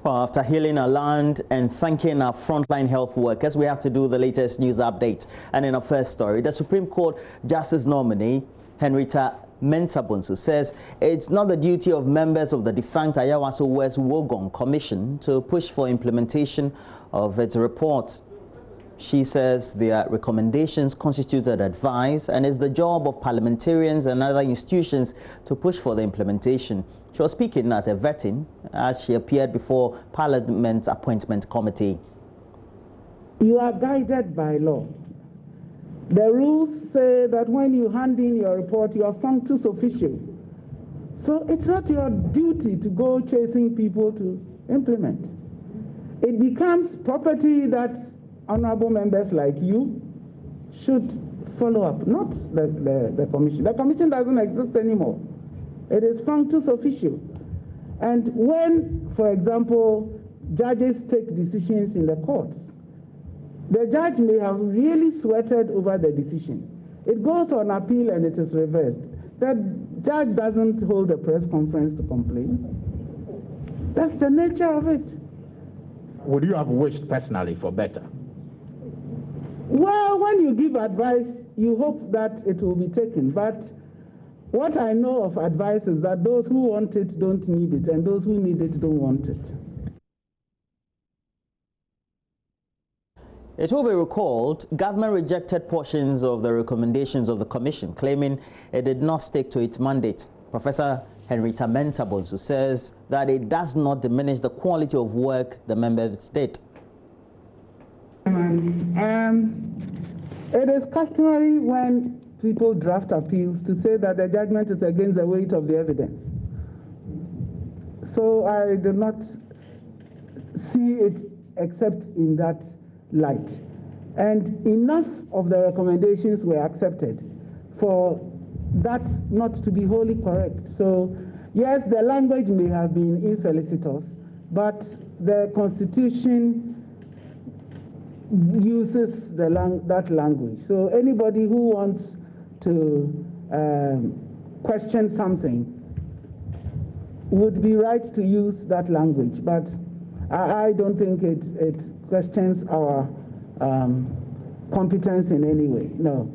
Well, after healing our land and thanking our frontline health workers, we have to do the latest news update. And in our first story, the Supreme Court Justice nominee, Henrietta Mensah-Bonsu, says it's not the duty of members of the defunct Ayawaso West Wogon Commission to push for implementation of its report. She says their recommendations constituted advice and it's the job of parliamentarians and other institutions to push for the implementation. She was speaking at a vetting as she appeared before Parliament's Appointment Committee. You are guided by law. The rules say that when you hand in your report, you are functus officio. So it's not your duty to go chasing people to implement. It becomes property that honorable members like you should follow up, not the commission. The commission doesn't exist anymore. It is functus officio. And when, for example, judges take decisions in the courts, the judge may have really sweated over the decision. It goes on appeal and it is reversed. The judge doesn't hold a press conference to complain. That's the nature of it. Would you have wished personally for better? Well, when you give advice, you hope that it will be taken. But what I know of advice is that those who want it don't need it, and those who need it don't want it. It will be recalled, government rejected portions of the recommendations of the commission, claiming it did not stick to its mandate. Professor Henrietta Mensah-Bonsu says that it does not diminish the quality of work the members did. It is customary when people draft appeals to say that the judgment is against the weight of the evidence. So I do not see it except in that light. And enough of the recommendations were accepted for that not to be wholly correct. So yes, the language may have been infelicitous, but the Constitution uses that language. So anybody who wants to question something would be right to use that language, but I don't think it questions our competence in any way, no.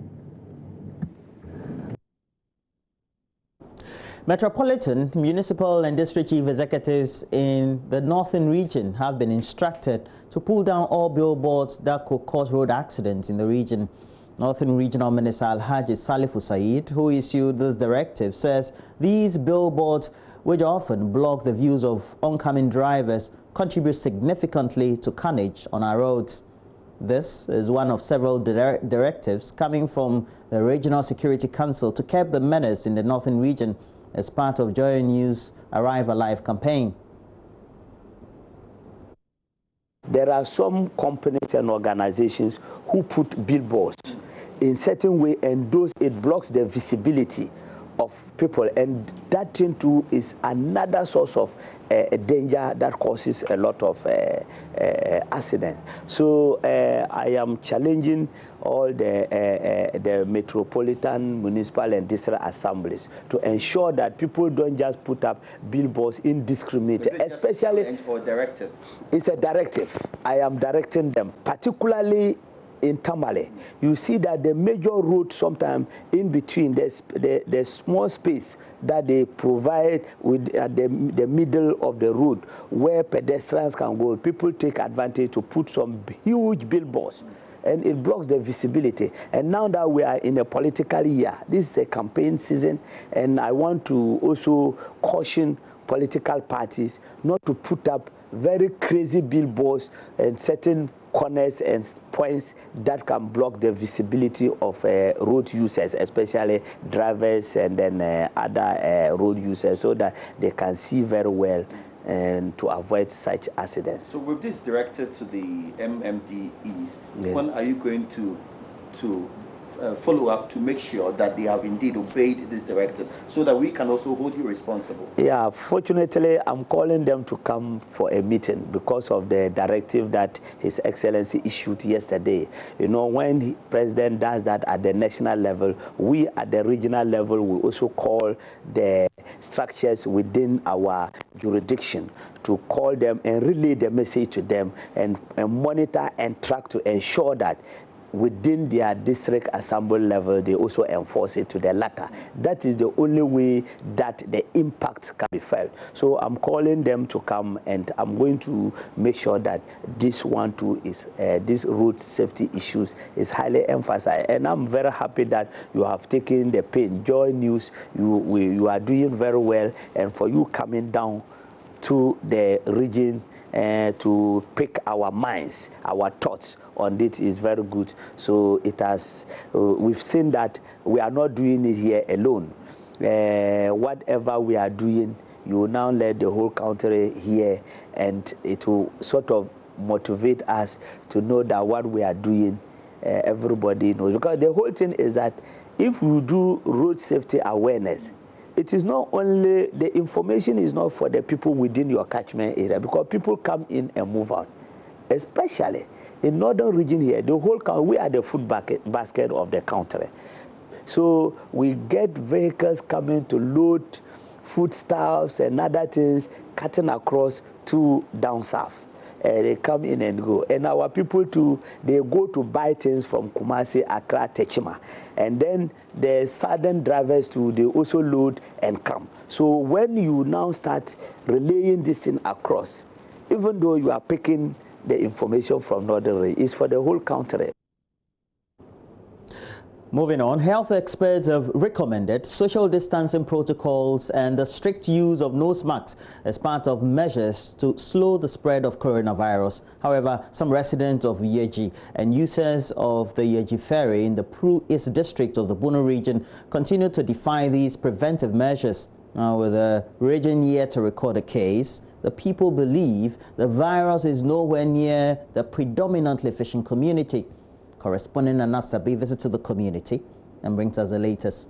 Metropolitan, municipal and district chief executives in the northern region have been instructed to pull down all billboards that could cause road accidents in the region. Northern Regional Minister Alhaji Salifu Said, who issued this directive, says these billboards, which often block the views of oncoming drivers, contribute significantly to carnage on our roads. This is one of several directives coming from the Regional Security Council to curb the menace in the northern region as part of Joy News Arrive Alive campaign. There are some companies and organizations who put billboards in certain way, and it blocks the visibility of people, and that thing too is another source of danger that causes a lot of accidents. So I am challenging all the metropolitan, municipal and district assemblies to ensure that people don't just put up billboards indiscriminately, especially or directive. It's a directive. I am directing them, particularly in Tamale. You see that the major road sometimes in between, there's small space that they provide with at the middle of the road where pedestrians can go. People take advantage to put some huge billboards, and it blocks the visibility. And now that we are in a political year, this is a campaign season, and I want to also caution political parties not to put up very crazy billboards and certain corners and points that can block the visibility of road users, especially drivers and then other road users, so that they can see very well and to avoid such accidents. So with this directive to the MMDEs, when are you going to follow up to make sure that they have indeed obeyed this directive so that we can also hold you responsible? Yeah, fortunately, I'm calling them to come for a meeting because of the directive that His Excellency issued yesterday. You know, when the President does that at the national level, we at the regional level will also call the structures within our jurisdiction to call them and relay the message to them and monitor and track to ensure that within their district assembly level, they also enforce it to the latter. That is the only way that the impact can be felt. So I'm calling them to come, and I'm going to make sure that this one too is, this road safety issues is highly emphasized. And I'm very happy that you have taken the pain. Joy News, you are doing very well, and for you coming down to the region to pick our minds, our thoughts on it is very good. So it has, we've seen that we are not doing it here alone. Whatever we are doing, you will now let the whole country hear, and it will sort of motivate us to know that what we are doing, everybody knows. Because the whole thing is that if we do road safety awareness, it is not only, the information is not for the people within your catchment area, because people come in and move out. Especially in northern region here, the whole country, we are the food basket of the country. So we get vehicles coming to load foodstuffs and other things, cutting across to down south. They come in and go. And our people too, they go to buy things from Kumasi, Accra, Techima. And then the southern drivers too, they also load and come. So when you now start relaying this thing across, even though you are picking the information from northern region, it's for the whole country. Moving on, health experts have recommended social distancing protocols and the strict use of nose masks as part of measures to slow the spread of coronavirus. However, some residents of Yeji and users of the Yeji ferry in the Pru East district of the Bono region continue to defy these preventive measures. Now, with the region yet to record a case, the people believe the virus is nowhere near the predominantly fishing community. Correspondent Anasabi visited the community and brings us the latest.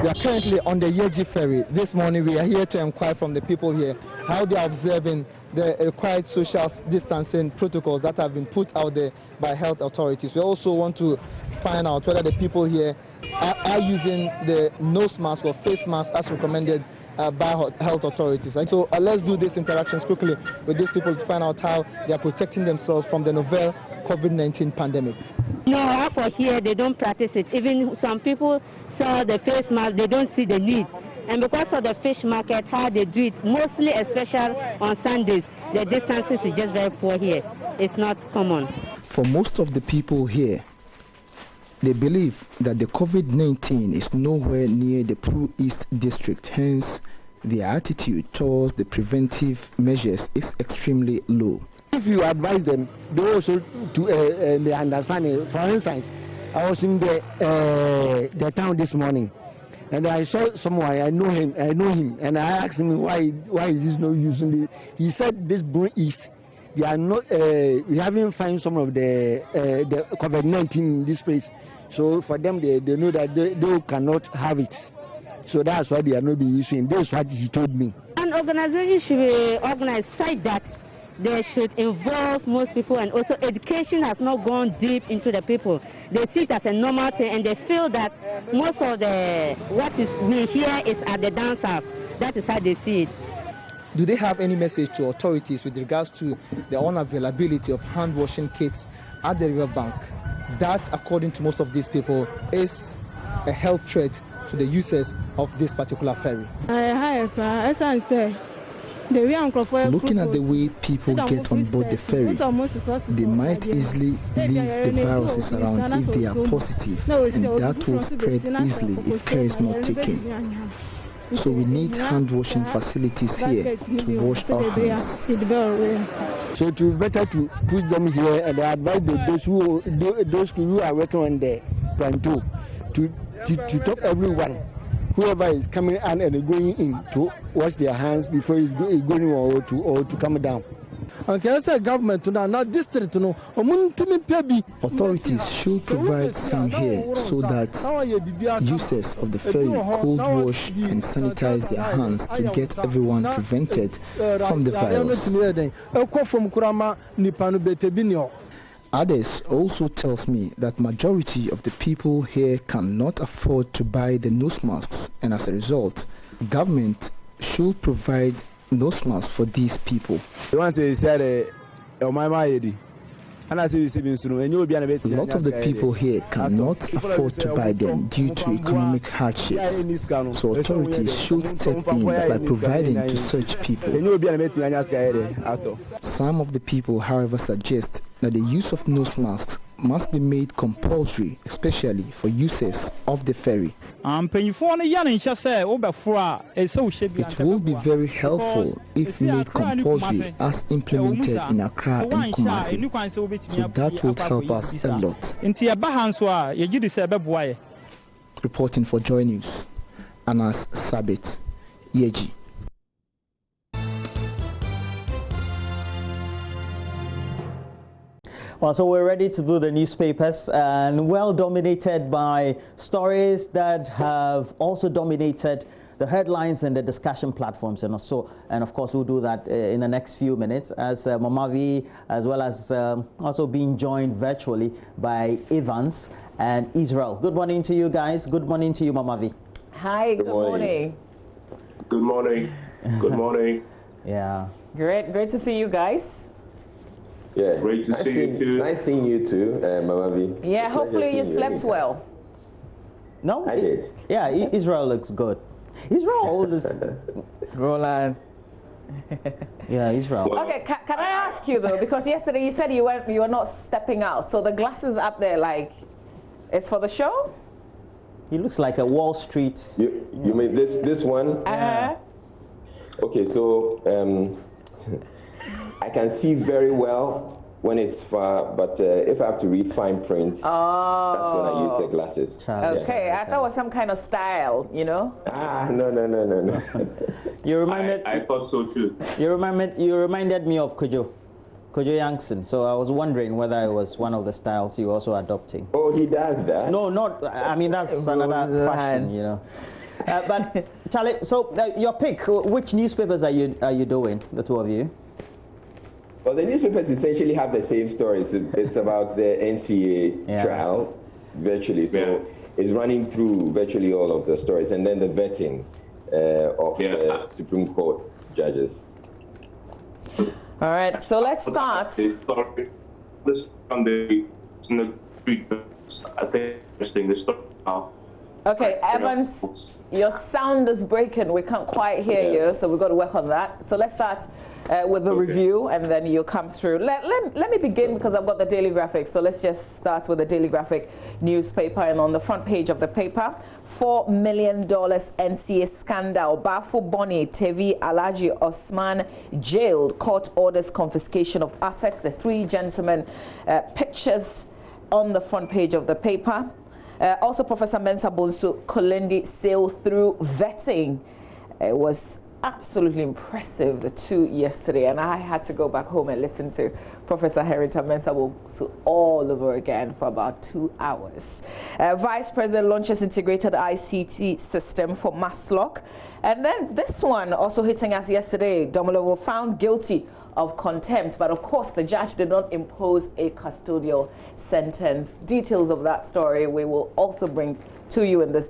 We are currently on the Yeji ferry. This morning we are here to inquire from the people here how they are observing the required social distancing protocols that have been put out there by health authorities. We also want to find out whether the people here are using the nose mask or face mask as recommended by health authorities. So let's do these interactions quickly with these people to find out how they are protecting themselves from the novel COVID-19 pandemic. No, for here they don't practice it. Even some people sell the face mask, they don't see the need. And because of the fish market, how they do it, mostly especially on Sundays, the distances is just very poor here. It's not common. For most of the people here, they believe that the COVID-19 is nowhere near the Pru East district, hence their attitude towards the preventive measures is extremely low. If you advise them, they also they understand it. For instance, I was in the town this morning, and I saw someone. I know him, and I asked him why is this not using it? He said this Pru East, they are not. We haven't found some of the COVID-19 in this place. So for them, they know that they cannot have it. So that's why they are not be using. That's what he told me. An organization should be organized such that they should involve most people, and also education has not gone deep into the people. They see it as a normal thing, and they feel that most of what we hear is at the down south. That is how they see it. Do they have any message to authorities with regards to the unavailability of hand washing kits at the riverbank? That, according to most of these people, is a health threat to the users of this particular ferry. Looking at the way people get on board the ferry, they might easily leave the viruses around if they are positive, and that will spread easily if care is not taken. So we need hand washing facilities here to wash our hands. So it will be better to put them here, and I advise those who are working on the planto to talk everyone, whoever is coming in and going in, to wash their hands before it's going or to come down. Authorities should provide some here so that users of the ferry could wash and sanitize their hands to get everyone prevented from the virus. Others also tells me that majority of the people here cannot afford to buy the nose masks, and as a result, government should provide nose masks for these people. The ones they said, a lot of the people here cannot afford to buy them due to economic hardships, so authorities should step in by providing to such people. Some of the people, however, suggest that the use of nose masks must be made compulsory, especially for users of the ferry. It will be very helpful if made compulsory as implemented in Accra and Kumasi, so that would help us a lot. Reporting for Joy News, Anas Sabit, Yeji. Well, so we're ready to do the newspapers, and well dominated by stories that have also dominated the headlines and the discussion platforms, and of course we'll do that in the next few minutes as Mamavi, as well as also being joined virtually by Evans and Israel. Good morning to you guys. Good morning to you, Mamavi. Hi, good morning. Good morning. Good morning. Yeah. Great to see you guys. Yeah, great to see you too. Nice seeing you too, Mamavi. Yeah, hopefully you slept well. No, I did. Yeah, Israel looks good. Israel, Roland. Yeah, Israel. Okay, can I ask you though, because yesterday you said you were not stepping out, so the glasses up there, like, it's for the show? He looks like a Wall Street. You made this one? Okay, so I can see very well when it's far, but if I have to read fine print, that's when I use the glasses. Okay, yeah. I thought it was some kind of style, you know? No. You reminded. I thought so too. You reminded me of Kojo Yankson. So I was wondering whether it was one of the styles you also adopting. Oh, he does that? No, not. I mean, that's another fashion, you know. But Charlie, so your pick. Which newspapers are you doing? The two of you. Well, the newspapers essentially have the same stories. It's about the NCA trial, virtually. So it's running through virtually all of the stories, and then the vetting of the Supreme Court judges. All right, so let's start. I think interesting. The story now. Okay, Evans, your sound is breaking. We can't quite hear you, so we've got to work on that. So let's start with the review, and then you'll come through. Let me begin because I've got the Daily Graphic. So let's just start with the Daily Graphic newspaper. And on the front page of the paper, $4 million NCA scandal. Bafu Boni, Tevi Alaji Osman jailed. Court orders confiscation of assets. The three gentlemen pictures on the front page of the paper. Also, Professor Mensa Bonsu Kolendi sailed through vetting. It was absolutely impressive, the two yesterday, and I had to go back home and listen to Professor Henrietta Mensa Bonsu all over again for about 2 hours. Vice President launches integrated ICT system for Maslock. And then this one also hitting us yesterday, Domolovo found guilty of contempt, but of course the judge did not impose a custodial sentence. Details of that story we will also bring to you in this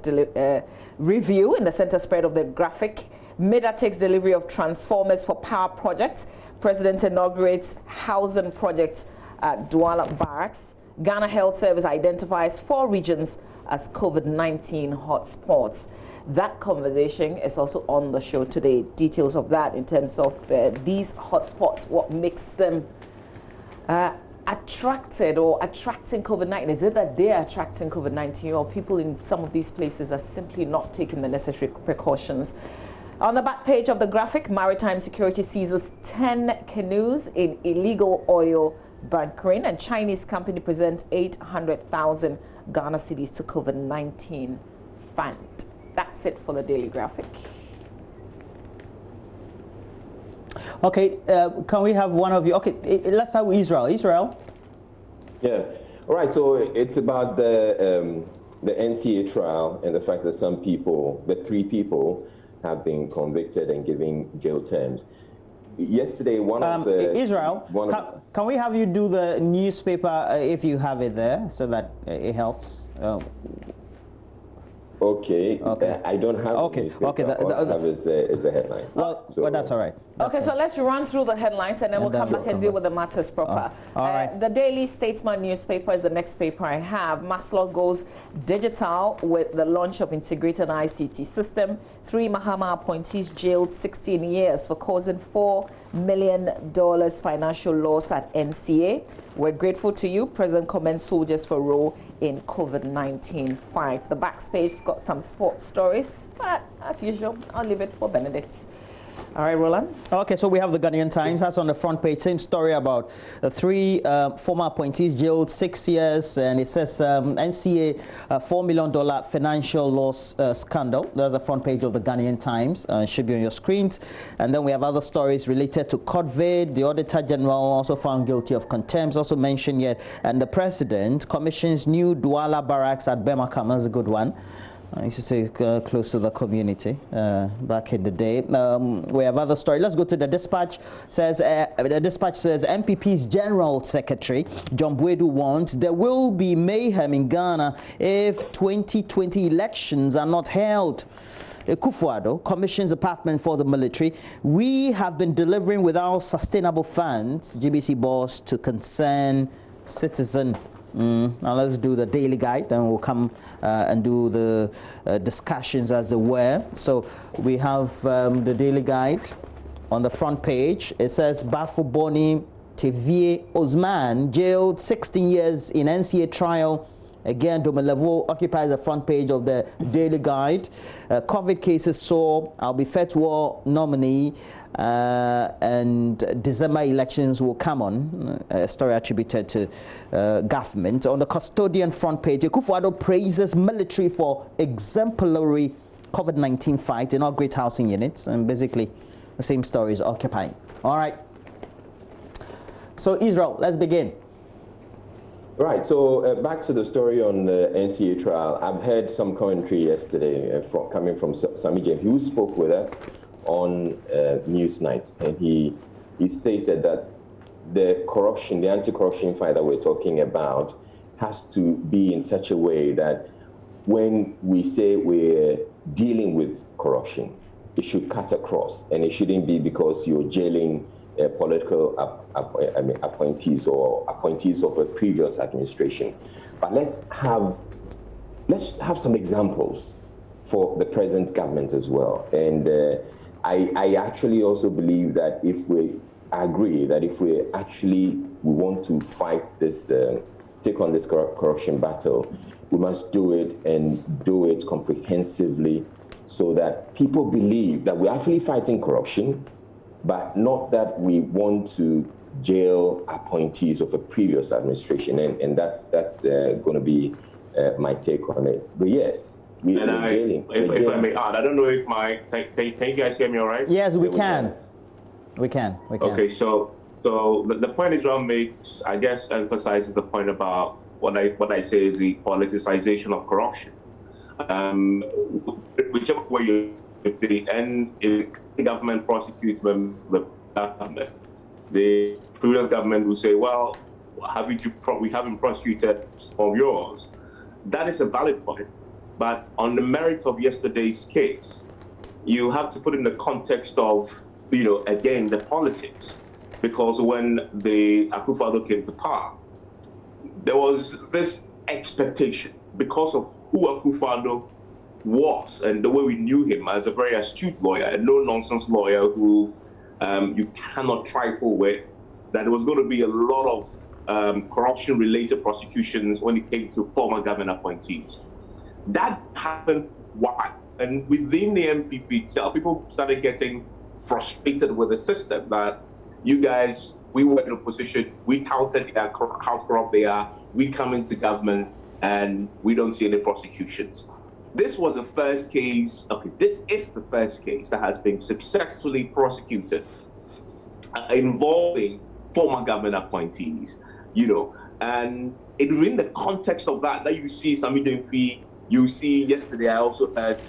review. In the center spread of the graphic, MIDA takes delivery of transformers for power projects. President inaugurates housing projects at Douala Barracks. Ghana Health Service identifies 4 regions as COVID-19 hotspots. That conversation is also on the show today. Details of that in terms of these hotspots, what makes them attracted or attracting COVID-19. Is it that they are attracting COVID-19, or people in some of these places are simply not taking the necessary precautions? On the back page of the graphic, Maritime Security seizes 10 canoes in illegal oil bunkering, and Chinese company presents 800,000 Ghana cedis to COVID-19 fund. That's it for the Daily Graphic. Okay, can we have one of you? Okay, let's start with Israel. Israel? Yeah. All right, so it's about the NCA trial and the fact that some people, the 3 people, have been convicted and given jail terms. Yesterday, one of the... Israel, can we have you do the newspaper if you have it there so that it helps? Okay. I don't have the newspaper. All I have is the headline. Well, that's all right. So let's run through the headlines and then we'll come back and deal with the matters proper. All right. The Daily Statesman newspaper is the next paper I have. Maslow goes digital with the launch of integrated ICT system. 3 Mahama appointees jailed 16 years for causing $4 million financial loss at NCA. We're grateful to you. President commends soldiers for role in COVID-19 fight. The back page's got some sports stories, but as usual, I'll leave it for Benedict. All right, Roland. Okay, so we have the Ghanaian Times. That's on the front page. Same story about 3 former appointees jailed 6 years, and it says NCA $4 million financial loss scandal. There's the front page of the Ghanaian Times. It should be on your screens. And then we have other stories related to COVID. The Auditor General also found guilty of contempt, also mentioned yet. And the President commissions new Douala barracks at Bemakam. That's a good one. I used to say close to the community back in the day. We have other story. Let's go to the Dispatch. The Dispatch says MPP's General Secretary John Bwedu warns there will be mayhem in Ghana if 2020 elections are not held. Kufuado commissions apartment for the military. We have been delivering without sustainable funds, GBC boss, to concern citizen. Now let's do the daily guide, then we'll come and do the discussions as it were. So we have the daily guide on the front page. It says Bafuboni Tevie Osman jailed 16 years in NCA trial. Again, Domelevo occupies the front page of the daily guide. COVID cases saw Albifetwa nominee and December elections will come on. A story attributed to government. On the custodian front page, Kufuado praises military for exemplary COVID-19 fight in all great housing units, and basically the same story is occupying. All right. So Israel, let's begin. Right, so back to the story on the NCA trial. I've heard some commentary yesterday coming from Sami James, who spoke with us on Newsnight, and he stated that the corruption, the anti-corruption fight that we're talking about has to be in such a way that when we say we're dealing with corruption, it should cut across, and it shouldn't be because you're jailing political appointees or appointees of a previous administration. But let's have some examples for the present government as well. And I actually also believe that if we want to fight this, take on this corruption battle, we must do it and do it comprehensively so that people believe that we're actually fighting corruption, but not that we want to jail appointees of a previous administration, and that's going to be my take on it. But yes, we're jailing. If I may add, I don't know if can you guys hear me all right? Yes, we can. We can. Okay, so the point Israel makes, I guess, emphasizes the point about what I say is the politicization of corruption. Whichever way if the government prosecutes the government, the previous government will say, well, we haven't prosecuted some of yours. That is a valid point. But on the merit of yesterday's case, you have to put in the context of, again, the politics. Because when the Akufo-Addo came to power, there was this expectation because of who Akufo-Addo was and the way we knew him as a very astute lawyer, a no-nonsense lawyer who you cannot trifle with, that there was going to be a lot of corruption-related prosecutions when it came to former government appointees. That happened. Why? And within the MPP itself, people started getting frustrated with the system that you guys, we were in opposition, we touted how corrupt they are, we come into government and we don't see any prosecutions. This was the first case, this is the first case that has been successfully prosecuted involving former government appointees, and in the context of that you see Sami Demfi, you see yesterday I also heard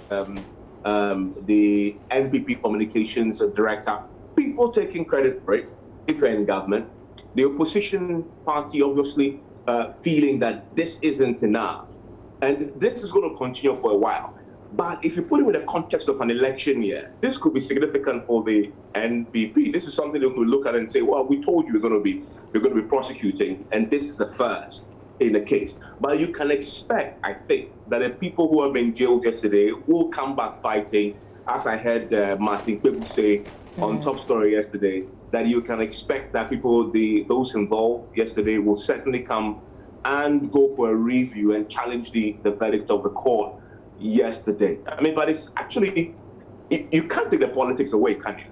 the NPP communications director, people taking credit for it if you're in government, the opposition party obviously feeling that this isn't enough. And this is going to continue for a while. But if you put it in the context of an election year, this could be significant for the NPP. This is something that we look at and say, well, we told you we're going to be prosecuting, and this is the first in the case. But you can expect, I think, that the people who have been jailed yesterday will come back fighting, as I heard Martin Kpebu say on Top Story yesterday, that you can expect that those involved yesterday will certainly come and go for a review and challenge the verdict of the court yesterday. I mean, but it's actually, you can't take the politics away, can you?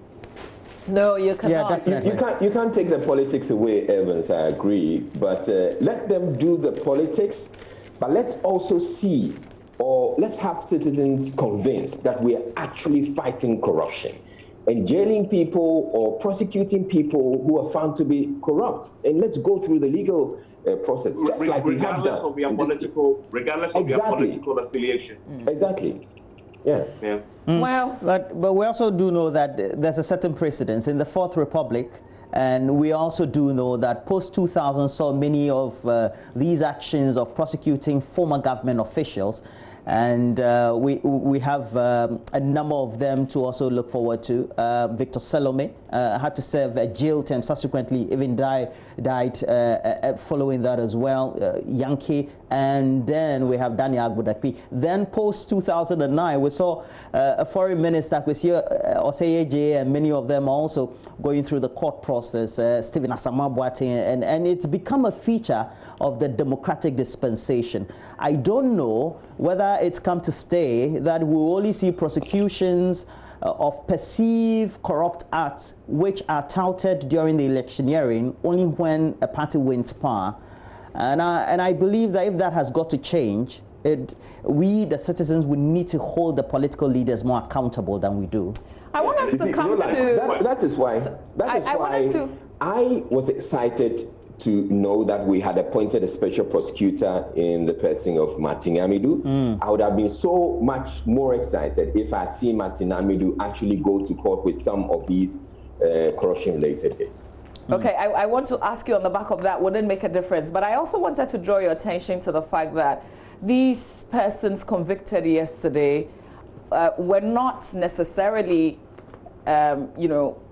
No, you cannot. Yeah, you can't take the politics away, Evans, I agree. But let them do the politics, but let's also see, or let's have citizens convinced that we are actually fighting corruption and jailing people or prosecuting people who are found to be corrupt. And let's go through the legal process, just like we have done. Regardless of their political affiliation. Exactly. Yeah. Well, but we also do know that there's a certain precedence in the Fourth Republic, and we also do know that post-2000 saw many of these actions of prosecuting former government officials, and we have a number of them to also look forward to. Victor Salome had to serve a jail term, subsequently even died following that as well. Yankee, and then we have Daniel Agbodakpi. Then post-2009, we saw a foreign minister, Oseyeje, and many of them also going through the court process, Stephen Asamoah Boateng, and it's become a feature of the democratic dispensation. I don't know whether it's come to stay that we'll only see prosecutions of perceived corrupt acts which are touted during the electioneering only when a party wins power. And I believe that if that has got to change, we, the citizens, would need to hold the political leaders more accountable than we do. I want us to come to... That is why I was excited to know that we had appointed a special prosecutor in the person of Martin Amidu. I would have been so much more excited if I had seen Martin Amidu actually go to court with some of these corruption-related cases. Okay, I want to ask you on the back of that, would it make a difference? But I also wanted to draw your attention to the fact that these persons convicted yesterday were not necessarily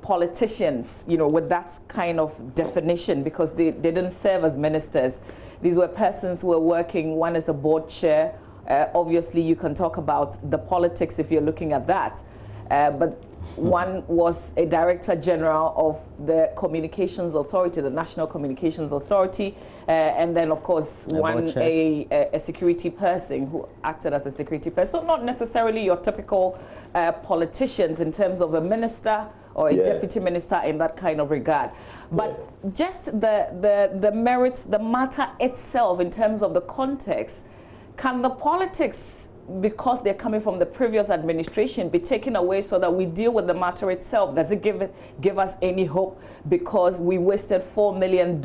politicians, with that kind of definition, because they didn't serve as ministers. These were persons who were working. One is a board chair. Obviously, you can talk about the politics if you're looking at that. But one was a director general of the Communications Authority, the National Communications Authority, and then, of course, a security person who acted as a security person. So not necessarily your typical politicians in terms of a minister or a deputy minister in that kind of regard. But just the merits, the matter itself in terms of the context, can the politics, because they're coming from the previous administration, be taken away so that we deal with the matter itself? Does it give us any hope because we wasted $4 million?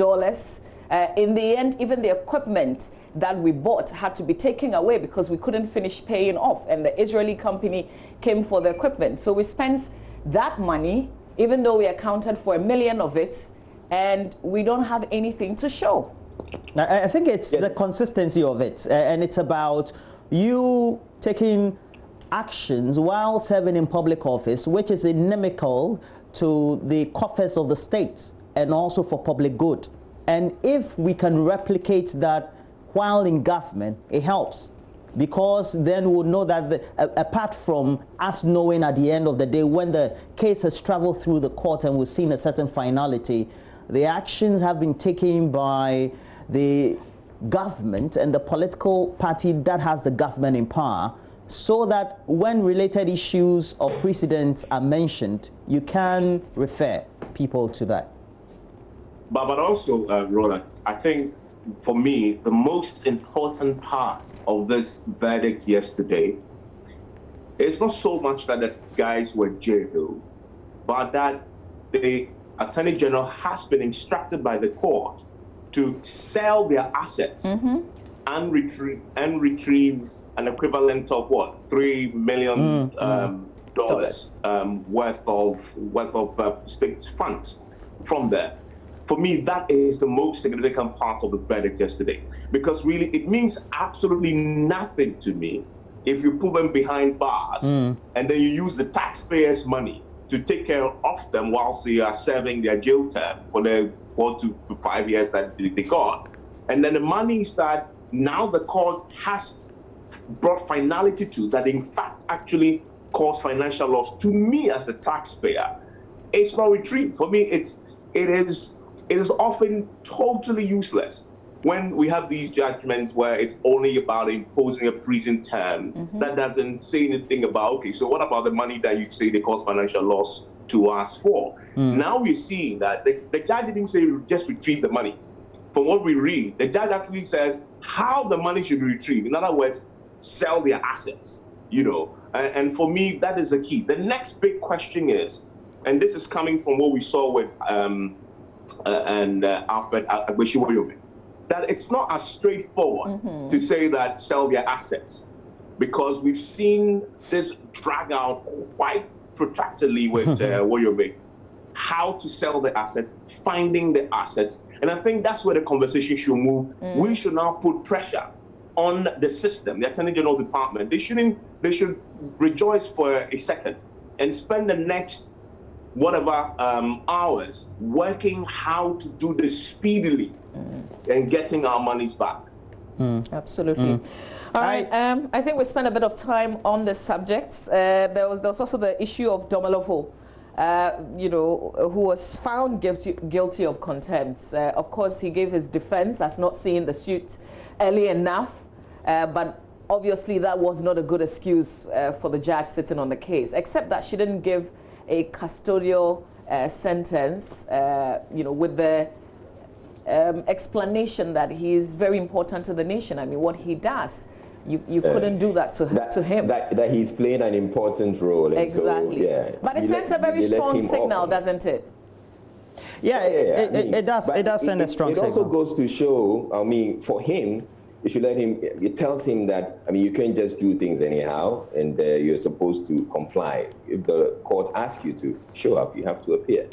In the end, even the equipment that we bought had to be taken away because we couldn't finish paying off, and the Israeli company came for the equipment. So we spent that money, even though we accounted for $1 million of it, and we don't have anything to show. I think it's the consistency of it, and it's about you taking actions while serving in public office, which is inimical to the coffers of the state and also for public good. And if we can replicate that while in government, it helps, because then we'll know that apart from us knowing at the end of the day when the case has traveled through the court and we've seen a certain finality, the actions have been taken by the government and the political party that has the government in power, so that when related issues of precedents are mentioned, you can refer people to that. But also, Roland, I think for me, the most important part of this verdict yesterday is not so much that the guys were jailed, but that the Attorney General has been instructed by the court to sell their assets and retrieve an equivalent of what, $3 million worth of state funds from there. For me, that is the most significant part of the verdict yesterday, because really it means absolutely nothing to me if you put them behind bars and then you use the taxpayers' money to take care of them whilst they are serving their jail term for the 4 to 5 years that they got. And then the money is that now the court has brought finality to that, in fact, actually cause financial loss to me as a taxpayer. It's not retrieved. For me, it is often totally useless when we have these judgments where it's only about imposing a prison term that doesn't say anything about, okay, so what about the money that you say they cause financial loss to us for? Now we're seeing that the judge didn't say just retrieve the money. From what we read, the judge actually says how the money should be retrieved. In other words, sell their assets, you know. And for me, that is the key. The next big question is, and this is coming from what we saw with Alfred Agbeshi-Woyome, that it's not as straightforward to say that sell their assets, because we've seen this drag out quite protractedly with Woyome, how to sell the asset, finding the assets. And I think that's where the conversation should move. We should now put pressure on the system, the Attorney General Department. They should rejoice for a second and spend the next whatever hours working how to do this speedily and getting our monies back. Absolutely. All right. I think we spent a bit of time on the subjects. There was also the issue of Domolovo, you know, who was found guilty of contempt. Of course, he gave his defense as not seeing the suit early enough, but obviously that was not a good excuse for the judge sitting on the case, except that she didn't give a custodial sentence, you know, with the explanation that he is very important to the nation. I mean, what he does, you couldn't do that to him. That he's playing an important role. Exactly. So, yeah, but it sends a very strong signal, doesn't it? Yeah, it does send a strong signal. It also goes to show, I mean, for him, you should let him, it tells him that, I mean, you can't just do things anyhow, and you're supposed to comply. If the court asks you to show up, you have to appear.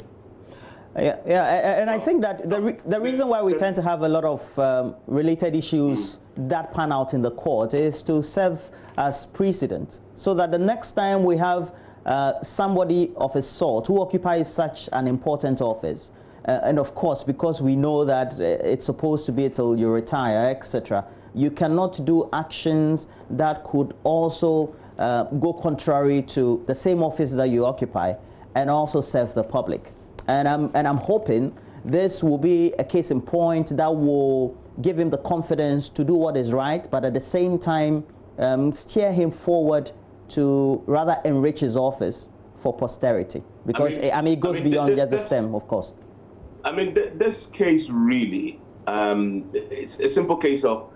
And I think that the reason why we tend to have a lot of related issues that pan out in the court is to serve as precedent, so that the next time we have somebody of a sort who occupies such an important office, and of course, because we know that it's supposed to be till you retire, etc., you cannot do actions that could also go contrary to the same office that you occupy and also serve the public. And I'm hoping this will be a case in point that will give him the confidence to do what is right, but at the same time steer him forward to rather enrich his office for posterity. Because it goes beyond just the stem, of course. I mean, this case really, it's a simple case of,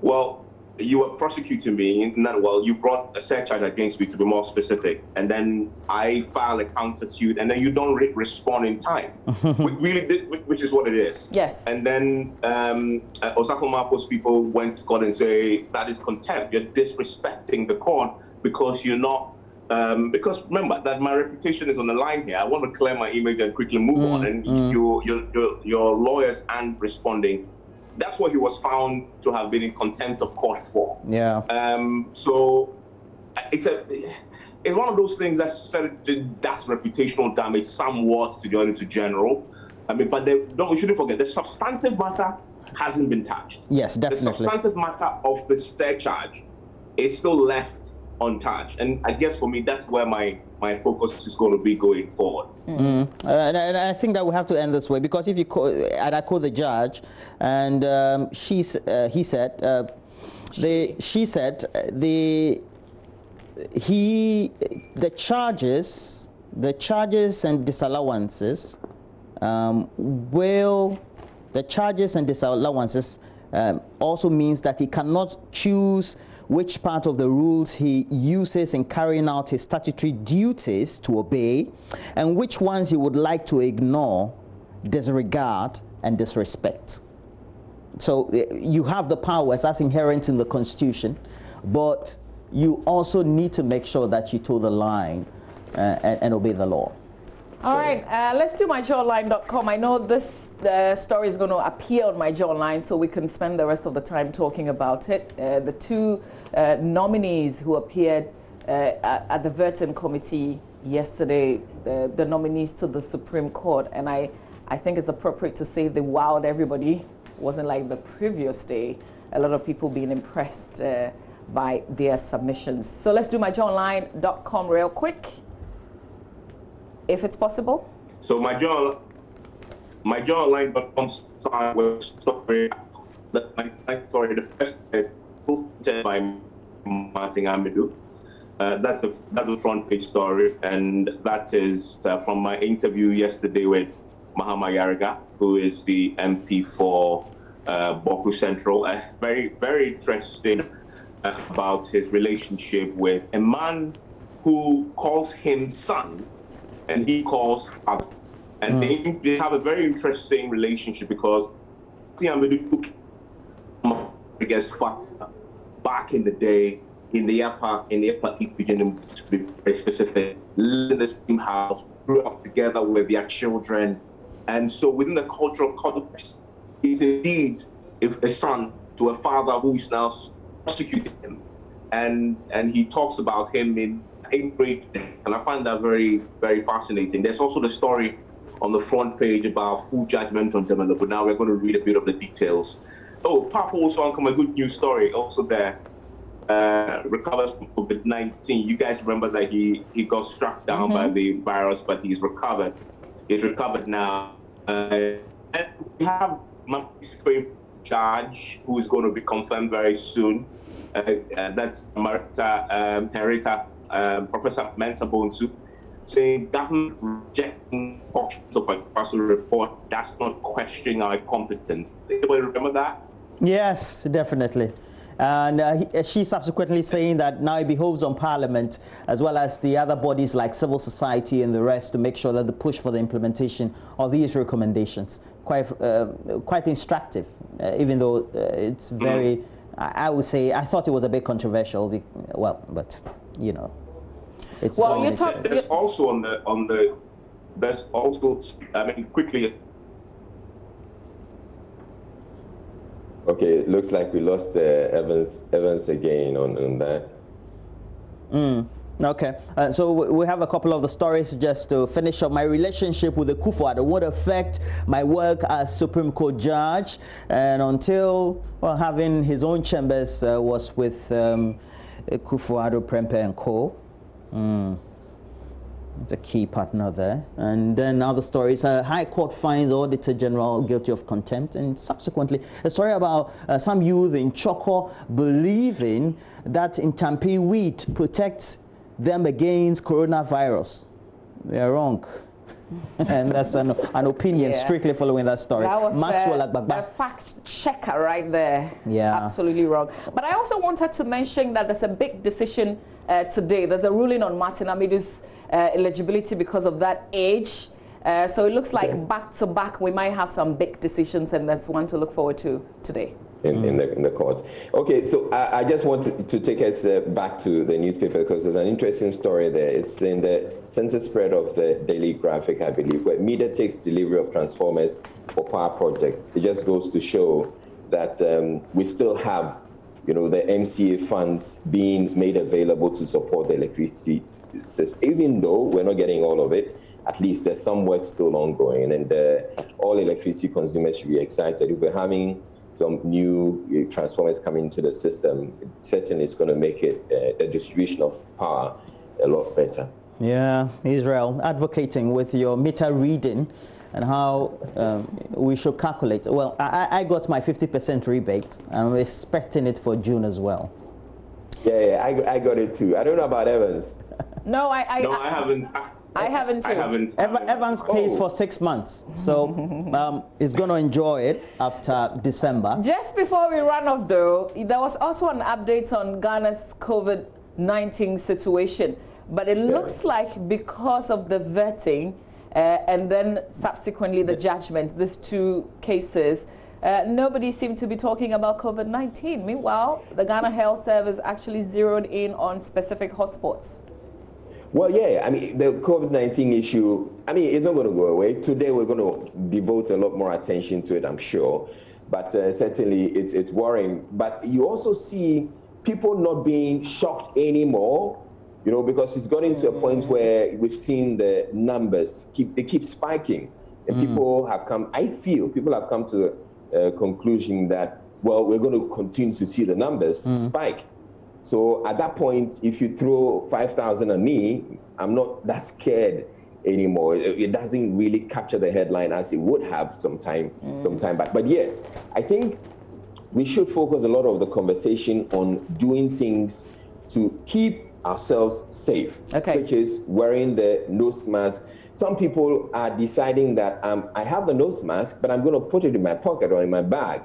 well, you were prosecuting me, you brought a search charge against me, to be more specific, and then I filed a countersuit, and then you don't respond in time. We really did, which is what it is. Yes. And then Osako Mafo's people went to court and say, that is contempt. You're disrespecting the court because you're not, because remember that my reputation is on the line here. I want to clear my image and quickly move on, and your lawyers aren't responding. That's what he was found to have been in contempt of court for. Yeah. So it's one of those things that's reputational damage somewhat to the Auditor General. I mean, but we shouldn't forget the substantive matter hasn't been touched. Yes, definitely. The substantive matter of the search charge is still left untouched, and I guess for me that's where my focus is going to be going forward. And I think that we have to end this way, because if you and I quote the judge, and the charges and disallowances also means that he cannot choose which part of the rules he uses in carrying out his statutory duties to obey, and which ones he would like to ignore, disregard, and disrespect. So you have the powers as inherent in the Constitution, but you also need to make sure that you toe the line and obey the law. All right, let's do myjawline.com. I know this story is going to appear on My Jawline, so we can spend the rest of the time talking about it. The two nominees who appeared at the Vertin Committee yesterday, the nominees to the Supreme Court, and I think it's appropriate to say they wowed everybody. It wasn't like the previous day. A lot of people being impressed by their submissions. So let's do myjawline.com real quick, if it's possible. So myjawline.com started with a story. The first is by Martin Amadou. That's a front page story, and that is from my interview yesterday with Mahama Yariga, who is the MP for Boku Central. Very, very interesting about his relationship with a man who calls him son and he calls father. And they have a very interesting relationship because Tiamadou Yariga's father back in the day in the upper East region, to be very specific, lived in the same house, grew up together with their children. And so within the cultural context, he's indeed a son to a father who is now prosecuting him. And he talks about him in great depth. And I find that very, very fascinating. There's also the story on the front page about full judgment on Demelo. But now we're going to read a bit of the details. Oh, Papa also on a good news story also there. Recovers from COVID-19. You guys remember that he got struck down by the virus, but he's recovered. He's recovered now. And we have my favorite judge who is going to be confirmed very soon. That's Henrietta, Professor Mensa Bonsu, saying government rejecting portions of a personal report does not question our competence. Anybody remember that? Yes, definitely. And she subsequently saying that now it behoves on Parliament as well as the other bodies like civil society and the rest to make sure that the push for the implementation of these recommendations quite instructive, even though it's very, I would say, I thought it was a bit controversial. Well, but you know, it's well. There's also there's also, I mean, quickly. Okay, it looks like we lost Evans again on that. Okay, so we have a couple of the stories just to finish up. My relationship with the Kufuor would affect my work as Supreme Court judge, and until having his own chambers was with Kufuor, Prempeh and Co. The key partner there. And then other stories, High Court finds Auditor General guilty of contempt, and subsequently a story about some youth in Choco believing that Intampi wheat protects them against coronavirus. They are wrong. And that's an opinion strictly following that story. That was a fact checker right there. Yeah. Absolutely wrong. But I also wanted to mention that there's a big decision today. There's a ruling on Martin Amidou's eligibility because of that age. So it looks like back to back we might have some big decisions, and that's one to look forward to today. In the court. Okay, so I just want to take us back to the newspaper because there's an interesting story there. It's in the center spread of the Daily Graphic, I believe, where media takes delivery of transformers for power projects. It just goes to show that we still have, you know, the MCA funds being made available to support the electricity system. Even though we're not getting all of it, at least there's some work still ongoing, and all electricity consumers should be excited. If we're having some new transformers coming into the system, certainly it's going to make it the distribution of power a lot better. Yeah, Israel, advocating with your meter reading and how we should calculate. Well, I got my 50% rebate. I'm expecting it for June as well. Yeah, I got it too. I don't know about Evans. No, I haven't. I haven't too. Evans pays for 6 months, so he's going to enjoy it after December. Just before we run off, though, there was also an update on Ghana's COVID-19 situation, but it looks like because of the vetting and then subsequently the judgment, these two cases, nobody seemed to be talking about COVID-19. Meanwhile, the Ghana Health Service actually zeroed in on specific hotspots. Well, yeah, I mean, the COVID-19 issue, I mean, it's not going to go away. Today, we're going to devote a lot more attention to it, I'm sure. But certainly, it's worrying. But you also see people not being shocked anymore, you know, because it's gotten to a point where we've seen the numbers keep spiking. And people have come to a conclusion that, well, we're going to continue to see the numbers spike. So at that point, if you throw 5,000 at me, I'm not that scared anymore. It doesn't really capture the headline as it would have some time back. But yes, I think we should focus a lot of the conversation on doing things to keep ourselves safe, which is wearing the nose mask. Some people are deciding that I have the nose mask, but I'm going to put it in my pocket or in my bag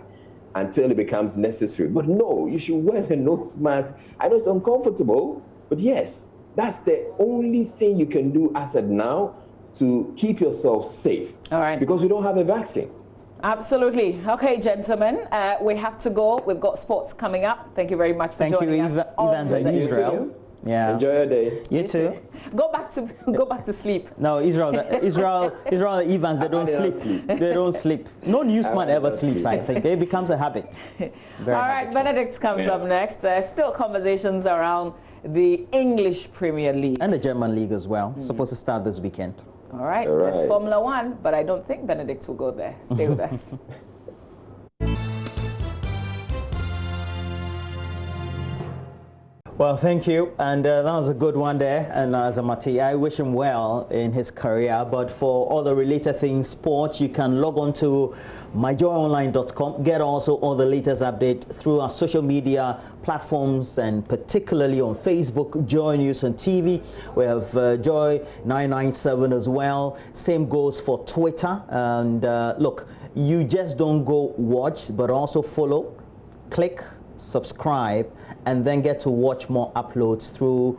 until it becomes necessary. But no, you should wear the nose mask. I know it's uncomfortable, but yes, that's the only thing you can do as of now to keep yourself safe. All right. Because we don't have a vaccine. Absolutely. Okay, gentlemen, we have to go. We've got sports coming up. Thank you very much for joining us. Evans and Israel. Yeah. Enjoy your day. You too. Go back to sleep. No, Israel, Evans, they don't sleep. They don't sleep. No newsman ever sleeps, I think. It becomes a habit. All right, Benedict comes up next. Still conversations around the English Premier League. And the German League as well. Supposed to start this weekend. All right, there's Formula One, but I don't think Benedict will go there. Stay with us. Well, thank you. And that was a good one there. And Azamati, I wish him well in his career. But for all the related things, sports, you can log on to myjoyonline.com. Get also all the latest update through our social media platforms, and particularly on Facebook, Joy News and TV. We have Joy 997 as well. Same goes for Twitter. And look, you just don't go watch, but also follow, click, subscribe, and then get to watch more uploads through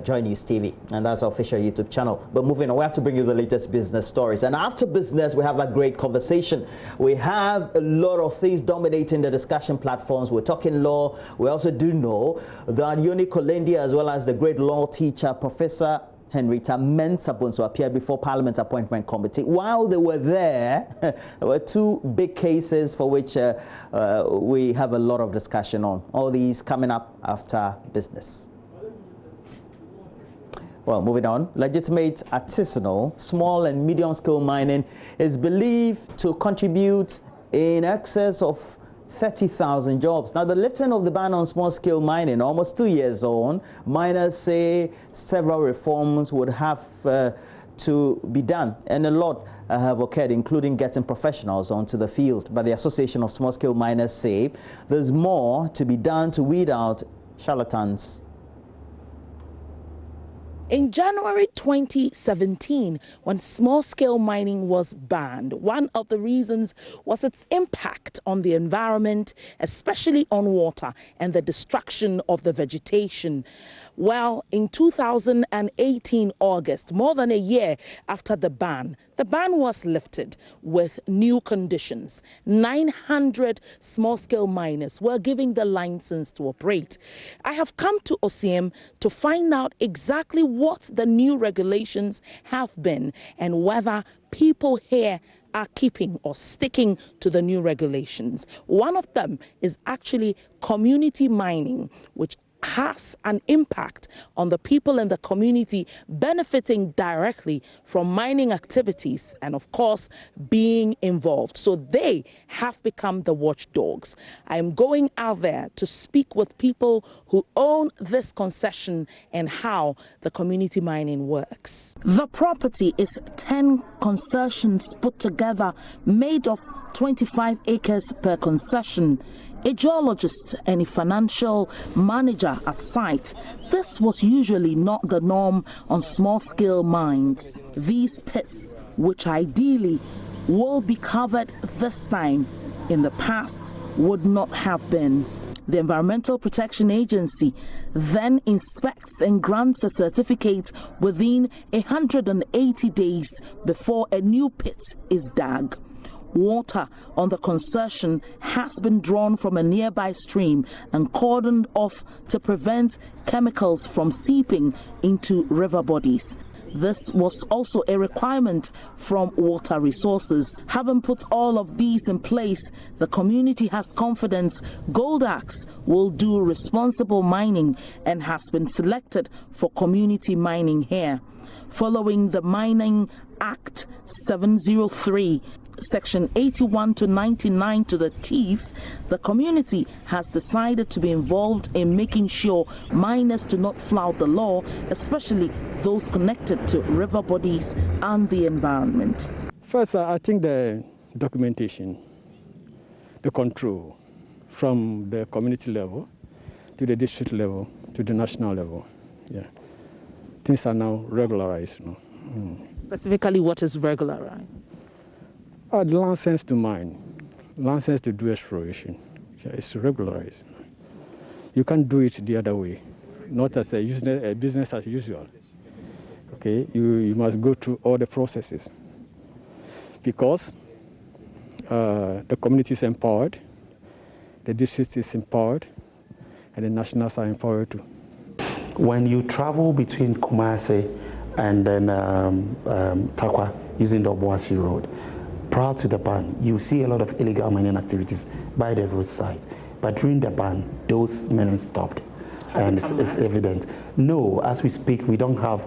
Joy News TV, and that's our official YouTube channel. But moving on, we have to bring you the latest business stories. And after business, we have a great conversation. We have a lot of things dominating the discussion platforms. We're talking law. We also do know that Yoni Kolendi, as well as the great law teacher, Professor Henrietta Mensah, appeared before Parliament Appointment Committee. While they were there, there were two big cases for which we have a lot of discussion on. All these coming up after business. Well, moving on, legitimate artisanal, small and medium-scale mining is believed to contribute in excess of 30,000 jobs. Now, the lifting of the ban on small-scale mining, almost 2 years on, miners say several reforms would have to be done, and a lot have occurred, including getting professionals onto the field. But the Association of Small-Scale Miners say there's more to be done to weed out charlatans. In January 2017, when small-scale mining was banned, one of the reasons was its impact on the environment, especially on water and the destruction of the vegetation. Well, in 2018 August, more than a year after the ban was lifted with new conditions. 900 small-scale miners were given the license to operate. I have come to OCM to find out exactly what the new regulations have been and whether people here are keeping or sticking to the new regulations. One of them is actually community mining, which has an impact on the people in the community benefiting directly from mining activities and, of course, being involved. So they have become the watchdogs. I am going out there to speak with people who own this concession and how the community mining works. The property is 10 concessions put together, made of 25 acres per concession. A geologist and a financial manager at site, this was usually not the norm on small-scale mines. These pits, which ideally will be covered this time, in the past would not have been. The Environmental Protection Agency then inspects and grants a certificate within 180 days before a new pit is dug. Water on the concession has been drawn from a nearby stream and cordoned off to prevent chemicals from seeping into river bodies. This was also a requirement from Water Resources. Having put all of these in place, the community has confidence Gold Axe will do responsible mining and has been selected for community mining here. Following the Mining Act 703, Section 81 to 99 to the teeth, the community has decided to be involved in making sure miners do not flout the law, especially those connected to river bodies and the environment. First, I think the documentation, the control from the community level to the district level to the national level. Yeah, things are now regularized. Specifically, what is regularized? The license to mine, license to do exploration. Yeah, it's regularized. You can't do it the other way, not as a business as usual. Okay, you must go through all the processes because the community is empowered, the district is empowered, and the nationals are empowered too. When you travel between Kumasi and then Takwa using the Obuasi Road, prior to the ban, you see a lot of illegal mining activities by the roadside. But during the ban, those mining stopped. And it's evident. No, as we speak, we don't have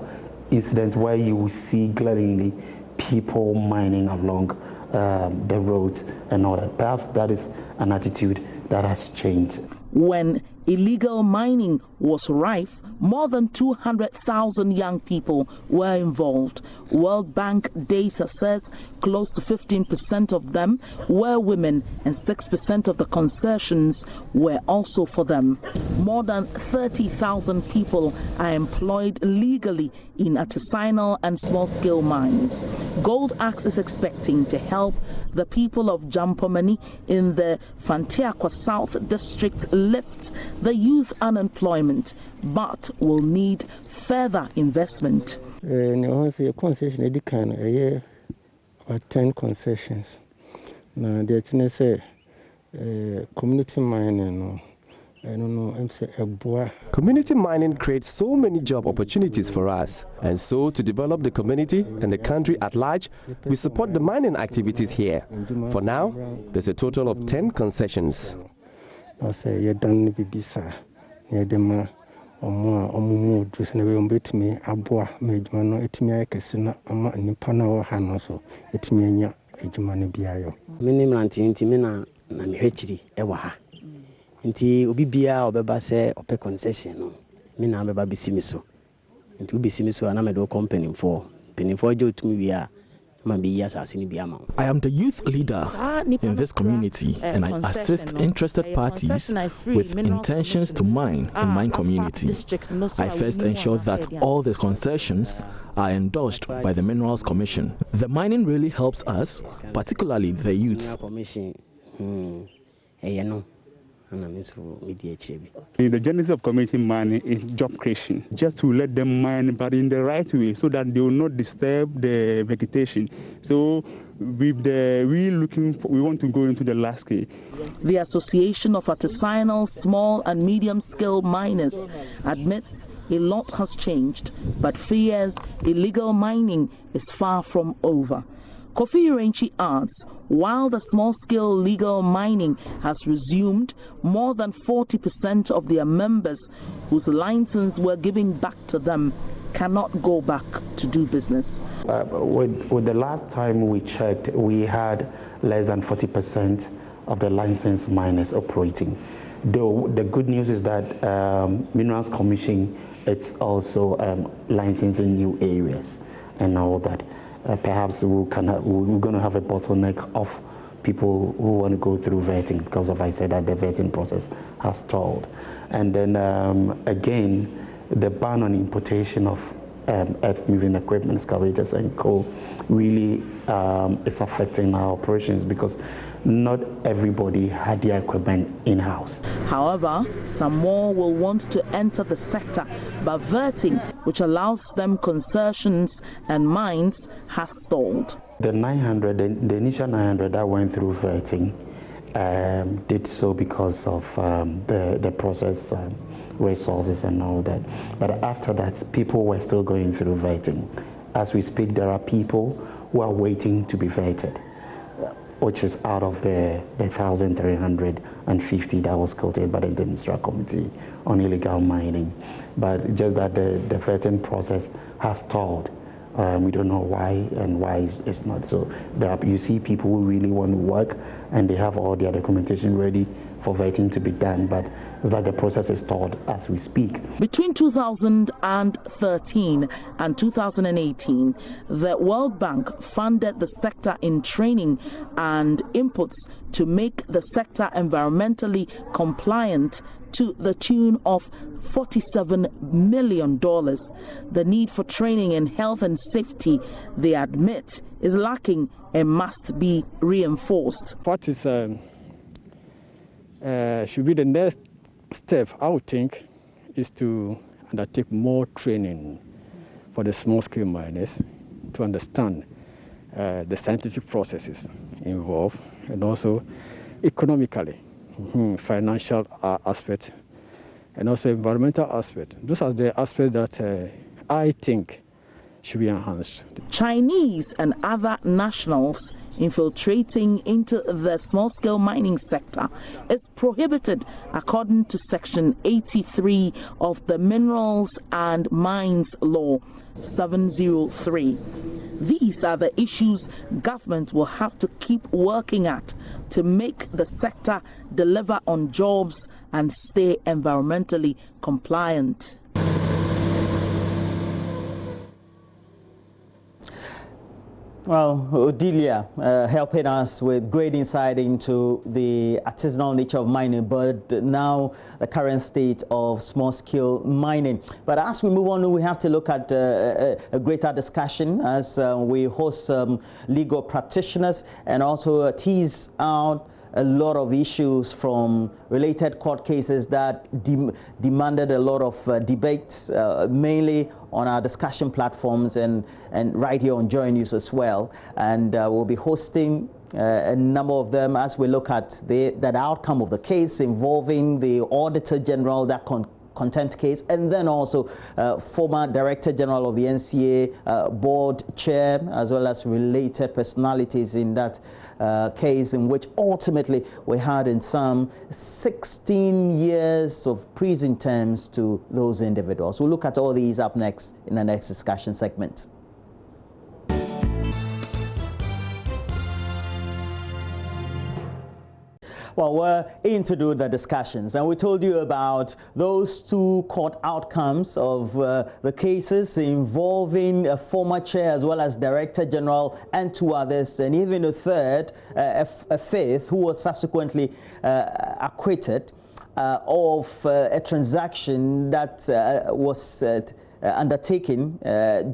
incidents where you will see glaringly people mining along the roads and all that. Perhaps that is an attitude that has changed. When illegal mining was rife, more than 200,000 young people were involved. World Bank data says close to 15% of them were women and 6% of the concessions were also for them. More than 30,000 people are employed legally in artisanal and small-scale mines. Gold Axe is expecting to help the people of Jampomani in the Fantiakwa South District lift the youth unemployment, but will need further investment. 10 concessions. Now, the community mining. Community mining creates so many job opportunities for us, and so to develop the community and the country at large, we support the mining activities here. For now, there's a total of 10 concessions. Nti obi bia obeba se ope concession no me na beba bisimi so nti obi bisimi so na me do company for je otumi bia ma be years asini bia ma. I am the youth leader in this community and I assist interested parties with intentions to mine in my community. I first ensure that all the concessions are endorsed by the Minerals Commission. The mining really helps us, particularly the youth. The genesis of community mining is job creation, just to let them mine, but in the right way, so that they will not disturb the vegetation. So, with we want to go into the last scale. The Association of Artisanal, Small and Medium-Scale Miners admits a lot has changed, but fears illegal mining is far from over. Kofi Renchi adds, while the small-scale legal mining has resumed, more than 40% of their members whose license were given back to them cannot go back to do business. With the last time we checked, we had less than 40% of the licensed miners operating. Though the good news is that Minerals Commission, it's also licensing new areas and all that. Perhaps we're going to have a bottleneck of people who want to go through vetting because of I said that the vetting process has stalled. And then again, the ban on importation of earth-moving equipment, excavators and coal really is affecting our operations because not everybody had their equipment in-house. However, some more will want to enter the sector, but vetting, which allows them concessions and mines, has stalled. The initial 900 that went through vetting did so because of the process resources and all that. But after that, people were still going through vetting as we speak, there are people who are waiting to be vetted, which is out of the 1,350 that was quoted by the Interministerial Committee on Illegal Mining. But just that the vetting process has stalled. We don't know why and why it's not. So you see people who really want to work and they have all their documentation ready for vetting to be done, but it's like the process is stalled as we speak. Between 2013 and 2018, the World Bank funded the sector in training and inputs to make the sector environmentally compliant to the tune of $47 million. The need for training in health and safety, they admit, is lacking and must be reinforced. What is should be the next step, I would think, is to undertake more training for the small-scale miners to understand the scientific processes involved, and also economically, financial aspect, and also environmental aspect. Those are the aspects that I think should be enhanced. Chinese and other nationals infiltrating into the small-scale mining sector is prohibited according to Section 83 of the Minerals and Mines Law 703. These are the issues government will have to keep working at to make the sector deliver on jobs and stay environmentally compliant. Well, Odilia helping us with great insight into the artisanal nature of mining, but now the current state of small-scale mining. But as we move on, we have to look at a greater discussion as we host legal practitioners and also tease out a lot of issues from related court cases that demanded a lot of debates, mainly on our discussion platforms and right here on Joy News as well. And we'll be hosting a number of them as we look at that outcome of the case involving the Auditor General, that contempt case, and then also former Director General of the NCA board chair, as well as related personalities in that case, in which ultimately we had in some 16 years of prison terms to those individuals. We'll look at all these up next in the next discussion segment. Well, we're in to do the discussions, and we told you about those two court outcomes of the cases involving a former chair as well as Director General and two others, and even a third, a fifth, who was subsequently acquitted of a transaction that was undertaken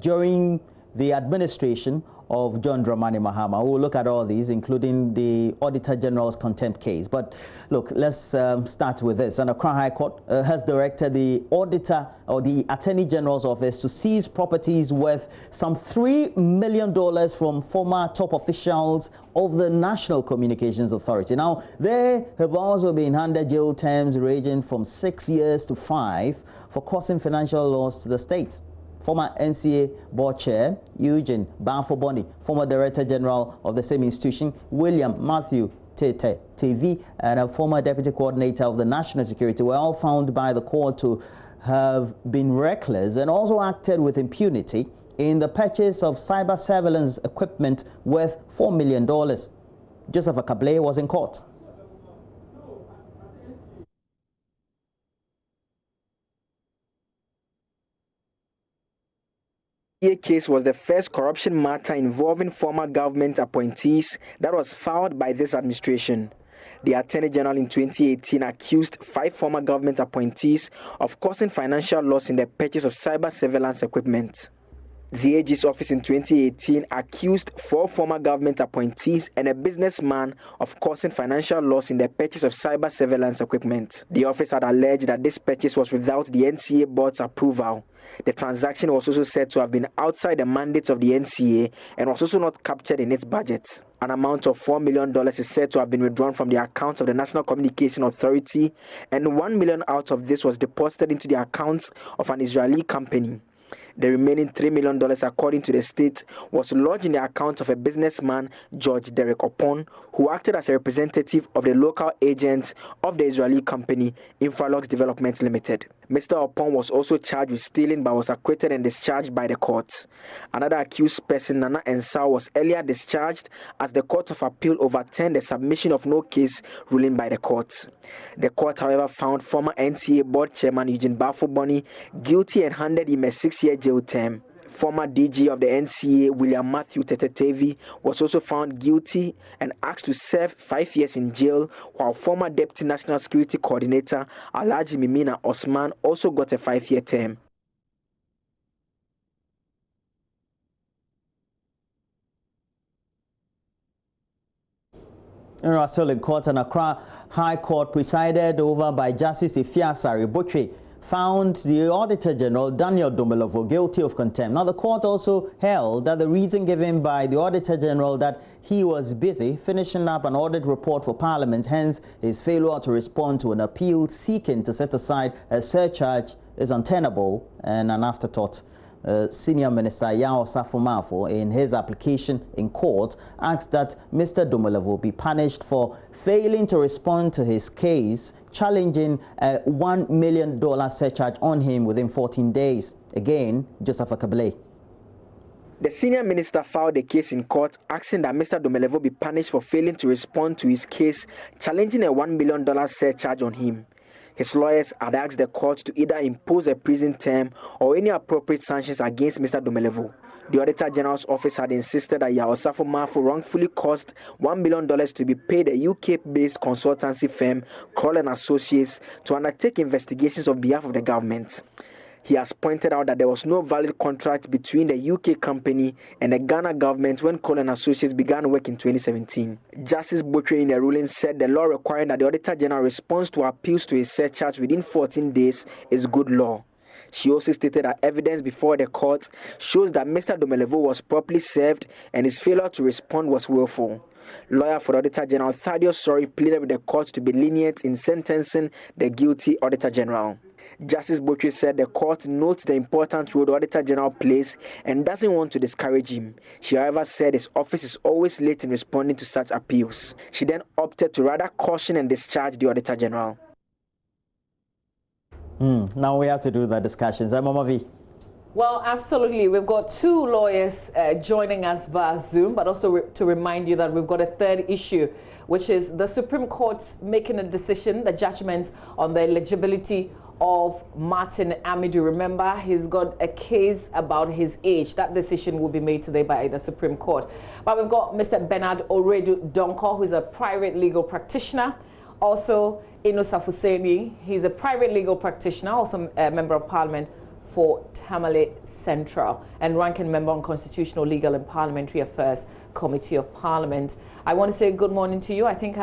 during the administration of John Dramani Mahama. We'll look at all these, including the Auditor General's contempt case. But look, let's start with this. And the Accra High Court has directed the Auditor or the Attorney General's office to seize properties worth some $3 million from former top officials of the National Communications Authority. Now, they have also been handed jail terms ranging from 6 years to 5 for causing financial loss to the state. Former NCA board chair Eugene Banfo-Boni, former Director General of the same institution William Matthew Tete TV, and a former Deputy Coordinator of the National Security were all found by the court to have been reckless and also acted with impunity in the purchase of cyber surveillance equipment worth $4 million. Joseph Akable was in court. The case was the first corruption matter involving former government appointees that was filed by this administration. The Attorney General in 2018 accused 5 former government appointees of causing financial loss in the purchase of cyber surveillance equipment. The AG's office in 2018 accused 4 former government appointees and a businessman of causing financial loss in the purchase of cyber surveillance equipment. The office had alleged that this purchase was without the NCA board's approval. The transaction was also said to have been outside the mandates of the NCA and was also not captured in its budget. An amount of $4 million is said to have been withdrawn from the accounts of the National Communications Authority, and $1 million out of this was deposited into the accounts of an Israeli company. The remaining $3 million, according to the state, was lodged in the account of a businessman, George Derek Opon, who acted as a representative of the local agents of the Israeli company Infralux Development Limited. Mr. Opon was also charged with stealing but was acquitted and discharged by the court. Another accused person, Nana Ensau, was earlier discharged as the Court of Appeal overturned the submission of no case ruling by the court. The court, however, found former NCA board chairman Eugene Bafo-Boni guilty and handed him a 6-year jail term. Former DG of the NCA, William Matthew Tetetevi, was also found guilty and asked to serve 5 years in jail, while former Deputy National Security Coordinator, Alhaji Mimina Osman, also got a 5-year term. Still in court, and Accra High Court, presided over by Justice Ifiasari Botwe, found the Auditor General Daniel Domelovo guilty of contempt. Now, the court also held that the reason given by the Auditor General that he was busy finishing up an audit report for Parliament, hence his failure to respond to an appeal seeking to set aside a surcharge, is untenable and an afterthought. Senior Minister Yao Safo-Mafo, in his application in court, asked that Mr. Domelovo be punished for failing to respond to his case, challenging a $1 million surcharge on him within 14 days. Again, Joseph Akabele. The senior minister filed a case in court asking that Mr. Domelovo be punished for failing to respond to his case, challenging a $1 million surcharge on him. His lawyers had asked the court to either impose a prison term or any appropriate sanctions against Mr. Domelovo. The Auditor General's office had insisted that Yao Safo-Mafo wrongfully caused $1 million to be paid a UK-based consultancy firm, Kroll & Associates, to undertake investigations on behalf of the government. He has pointed out that there was no valid contract between the UK company and the Ghana government when Kroll & Associates began work in 2017. Justice Botwe, in a ruling, said the law requiring that the Auditor General responds to appeals to his surcharge within 14 days is good law. She also stated that evidence before the court shows that Mr. Domelovo was properly served and his failure to respond was willful. Lawyer for the Auditor General Thaddeus Sori pleaded with the court to be lenient in sentencing the guilty Auditor General. Justice Botwe said the court notes the important role the Auditor General plays and doesn't want to discourage him. She, however, said his office is always late in responding to such appeals. She then opted to rather caution and discharge the Auditor General. Now we have to do the discussions. Mama V. Well, absolutely. We've got two lawyers joining us via Zoom, but also to remind you that we've got a third issue, which is the Supreme Court's making a decision, the judgment on the eligibility of Martin Amidu. Remember, he's got a case about his age. That decision will be made today by the Supreme Court. But we've got Mr. Bernard Oredu Donko, who's a private legal practitioner. Also, Inosa Fuseni, he's a private legal practitioner, also a member of Parliament for Tamale Central and ranking member on Constitutional, Legal and Parliamentary Affairs Committee of Parliament. I want to say good morning to you. I think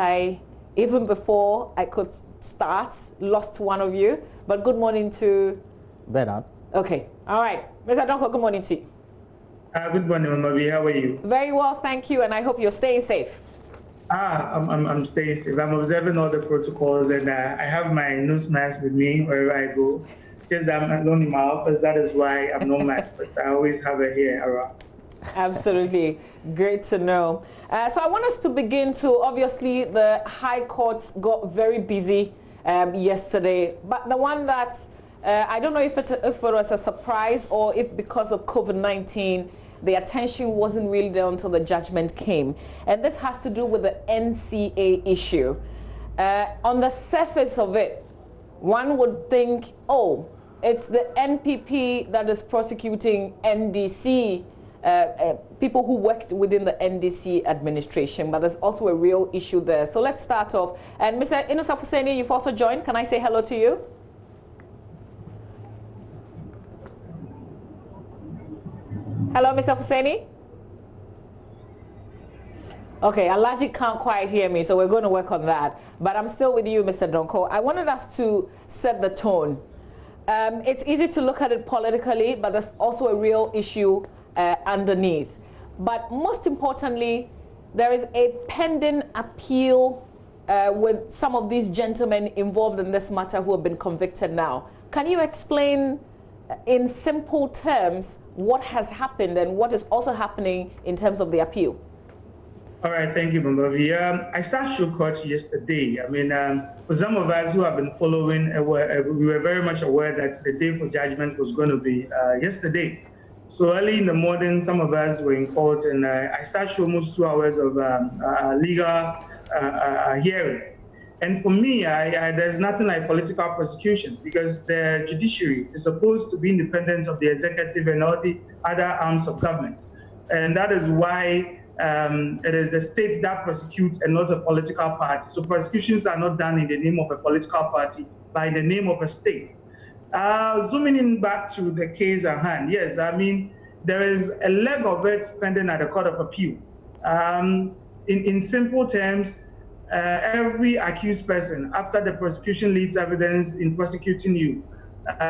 even before I could start, lost one of you, but good morning to Bernard. Okay, all right. Mr. Donko, good morning to you. Good morning, Mama V. How are you? Very well, thank you, and I hope you're staying safe. I'm staying safe. I'm observing all the protocols, and I have my nose mask with me wherever I go. Just that I'm alone in my office, that is why I'm not masked, but I always have it here around. Absolutely. Great to know. So I want us to begin to, obviously, the High Courts got very busy yesterday, but the one that, I don't know if it was a surprise or if because of COVID-19, the attention wasn't really there until the judgment came. And this has to do with the NCA issue. On the surface of it, one would think, oh, it's the NPP that is prosecuting NDC, people who worked within the NDC administration, but there's also a real issue there. So let's start off. And Mr. Inosa Fuseni, you've also joined. Can I say hello to you? Hello, Mr. Fuseni? Okay, Alaji can't quite hear me, so we're going to work on that. But I'm still with you, Mr. Donko. I wanted us to set the tone. It's easy to look at it politically, but there's also a real issue underneath. But most importantly, there is a pending appeal with some of these gentlemen involved in this matter who have been convicted now. Can you explain in simple terms, what has happened and what is also happening in terms of the appeal? All right, thank you, Bambavi. I sat through court yesterday. I mean, for some of us who have been following, we were very much aware that the day for judgment was going to be yesterday. So early in the morning, some of us were in court, and I sat through almost 2 hours of legal hearing. And for me, there's nothing like political prosecution, because the judiciary is supposed to be independent of the executive and all the other arms of government. And that is why it is the state that prosecutes and not a political party. So prosecutions are not done in the name of a political party, but in the name of a state. Zooming in back to the case at hand, yes, I mean, there is a leg of it pending at the Court of Appeal. In simple terms, every accused person, after the prosecution leads evidence in prosecuting you,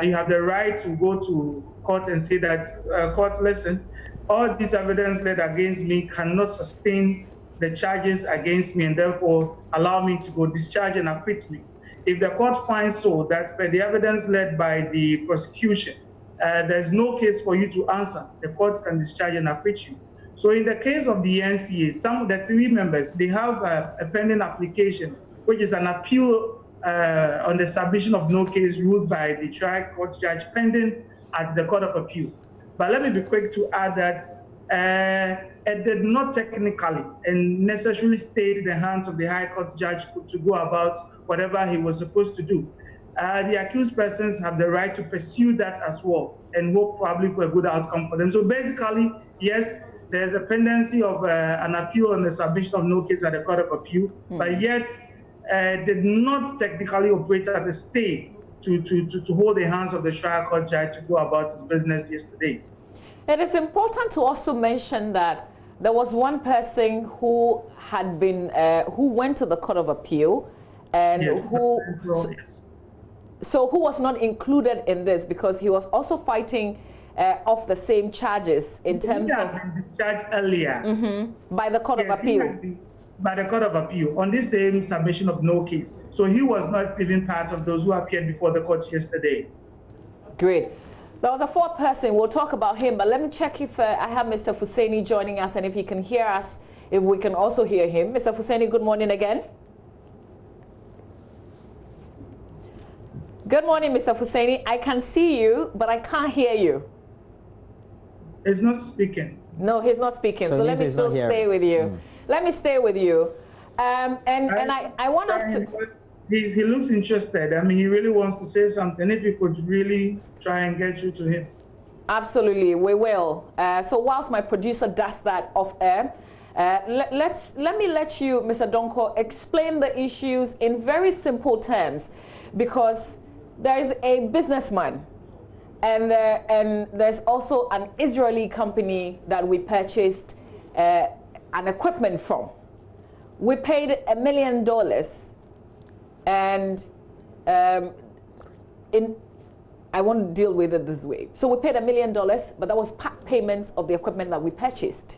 you have the right to go to court and say that, court, listen, all this evidence led against me cannot sustain the charges against me, and therefore allow me to go discharge and acquit me. If the court finds so that by the evidence led by the prosecution, there's no case for you to answer, the court can discharge and acquit you. So in the case of the NCA, some of the 3 members, they have a pending application, which is an appeal on the submission of no case ruled by the trial court judge pending at the Court of Appeal. But let me be quick to add that it did not technically and necessarily stay in the hands of the High Court judge to go about whatever he was supposed to do. The accused persons have the right to pursue that as well and hope probably for a good outcome for them. So basically, yes, there's a pendency of an appeal on the submission of no case at the Court of Appeal, but yet did not technically operate at a stay to hold the hands of the trial court judge to go about his business yesterday. It is important to also mention that there was one person who had been, who went to the Court of Appeal and yes, so who was not included in this because he was also fighting off the same charges in terms of been discharged earlier by the Court of Appeal. By the Court of Appeal on this same submission of no case. So he was not even part of those who appeared before the court yesterday. Great. There was a 4th person. We'll talk about him, but let me check if I have Mr. Fuseni joining us and if he can hear us, if we can also hear him. Mr. Fuseni, good morning again. Good morning, Mr. Fuseni. I can see you, but I can't hear you. He's not speaking. No, he's not speaking. So let me still stay with you. Let me stay with you. And I want us to... He looks interested. I mean, he really wants to say something. If you could really try and get you to him. Absolutely, we will. So whilst my producer does that off air, let me let you, Mr. Donko, explain the issues in very simple terms, because there is a businessman and there's also an Israeli company that we purchased an equipment from. We paid $1 million, and I want to deal with it this way. So we paid $1 million, but that was part payments of the equipment that we purchased.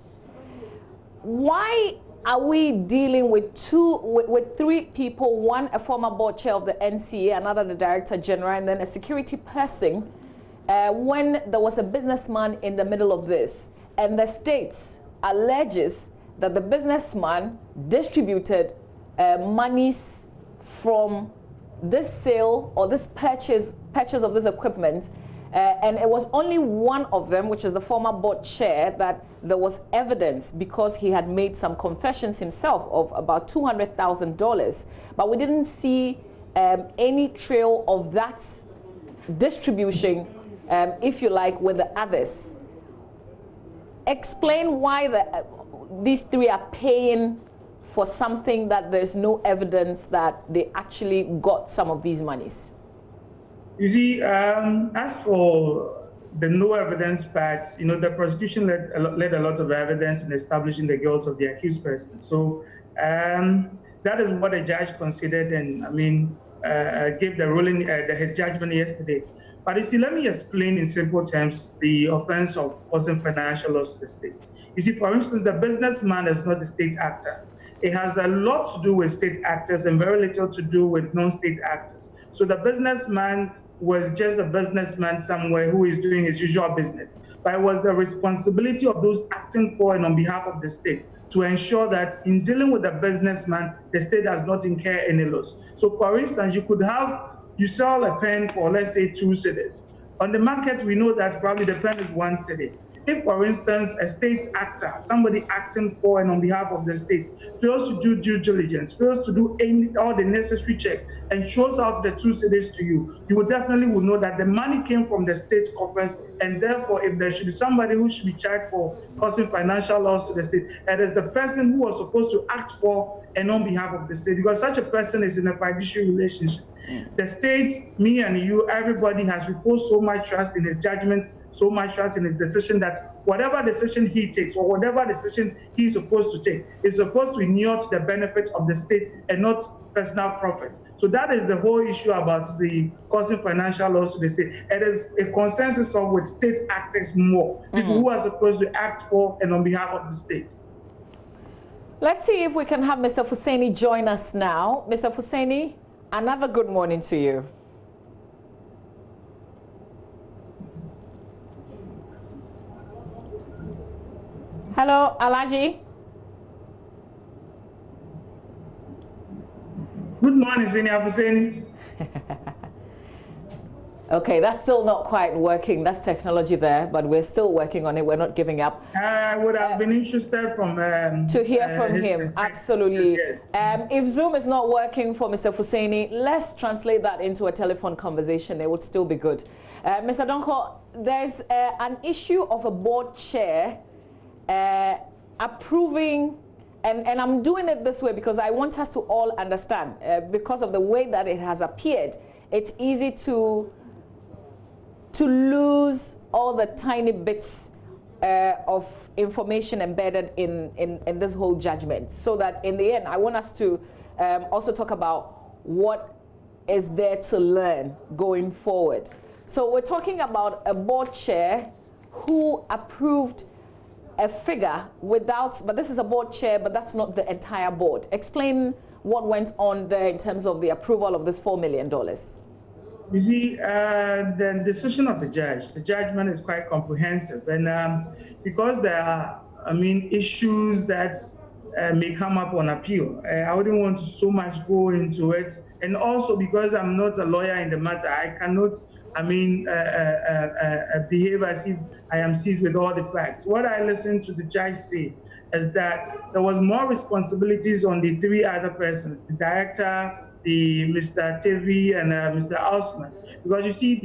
Why are we dealing with 3 people, one a former board chair of the NCA, another the director general, and then a security person, when there was a businessman in the middle of this? And the state alleges that the businessman distributed monies from this sale or this purchase of this equipment, and it was only one of them, which is the former board chair, that there was evidence because he had made some confessions himself of about $200,000, but we didn't see any trail of that distribution, if you like, with the others. Explain why these 3 are paying for something that there's no evidence that they actually got some of these monies. You see, as for the no evidence part, you know, the prosecution led a lot of evidence in establishing the guilt of the accused person. So that is what the judge considered, and I mean, gave the ruling, his judgment yesterday. But you see, let me explain in simple terms the offense of causing financial loss to the state. You see, for instance, the businessman is not a state actor. It has a lot to do with state actors and very little to do with non-state actors. So the businessman was just a businessman somewhere who is doing his usual business, but it was the responsibility of those acting for and on behalf of the state to ensure that in dealing with a businessman, the state does not incur any loss. So for instance, you sell a pen for, let's say, 2 cedis. On the market, we know that probably the pen is 1 cedi. If, for instance, a state actor, somebody acting for and on behalf of the state, fails to do due diligence, fails to do all the necessary checks, and shows out the 2 cedis to you, you would definitely know that the money came from the state coffers, and therefore, if there should be somebody who should be charged for causing financial loss to the state, it is the person who was supposed to act for and on behalf of the state, because such a person is in a fiduciary relationship. The state, me and you, everybody has reposed so much trust in his judgment, so much trust in his decision that whatever decision he takes or whatever decision he's supposed to take is supposed to inure to the benefit of the state and not personal profit. So that is the whole issue about the causing financial loss to the state. It is a consensus of with state actors more, people who are supposed to act for and on behalf of the state. Let's see if we can have Mr. Fuseni join us now. Mr. Fuseni, another good morning to you. Hello, Alaji. Good morning, Senior Fuseni. Okay, that's still not quite working. That's technology there, but we're still working on it. We're not giving up. I would have been interested to hear from him. Absolutely. If Zoom is not working for Mr. Fuseni, let's translate that into a telephone conversation. It would still be good. Mr. Donko, there's an issue of a board chair approving, and I'm doing it this way because I want us to all understand, because of the way that it has appeared, it's easy to lose all the tiny bits of information embedded in this whole judgment, so that in the end, I want us to also talk about what is there to learn going forward. So we're talking about a board chair who approved a figure without, but this is a board chair, but that's not the entire board. Explain what went on there in terms of the approval of this $4 million. You see, the decision of the judgment is quite comprehensive, and because there are, issues that may come up on appeal, I wouldn't want to so much go into it, and also because I'm not a lawyer in the matter, I cannot, behave as if I am seized with all the facts. What I listened to the judge say is that there was more responsibilities on the 3 other persons, the director, Mr. Tevi and Mr. Ausman, because you see,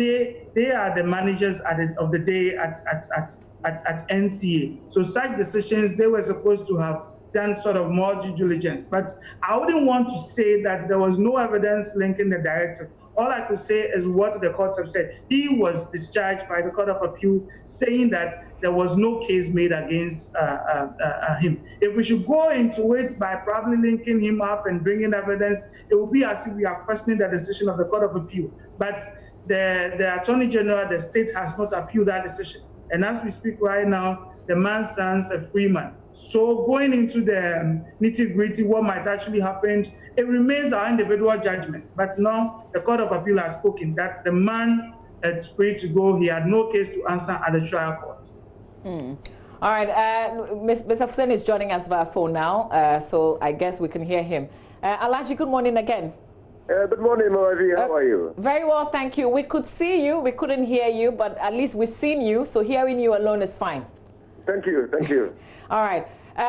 they are the managers of the day at NCA. So such decisions, they were supposed to have done sort of more due diligence. But I wouldn't want to say that there was no evidence linking the director. All I could say is what the courts have said. He was discharged by the Court of Appeal, saying that there was no case made against him. If we should go into it by probably linking him up and bringing evidence, it will be as if we are questioning the decision of the Court of Appeal. But the Attorney General, the state has not appealed that decision. And as we speak right now, the man stands a free man. So going into the nitty-gritty, what might actually happen, it remains our individual judgment. But now the Court of Appeal has spoken that the man is free to go. He had no case to answer at the trial court. All right, Mr. Fuseni is joining us via phone now, so I guess we can hear him. Alaji, good morning again. Good morning, Moazi. How are you? Very well, thank you. We could see you, we couldn't hear you, but at least we've seen you, so hearing you alone is fine. Thank you, thank you. All right,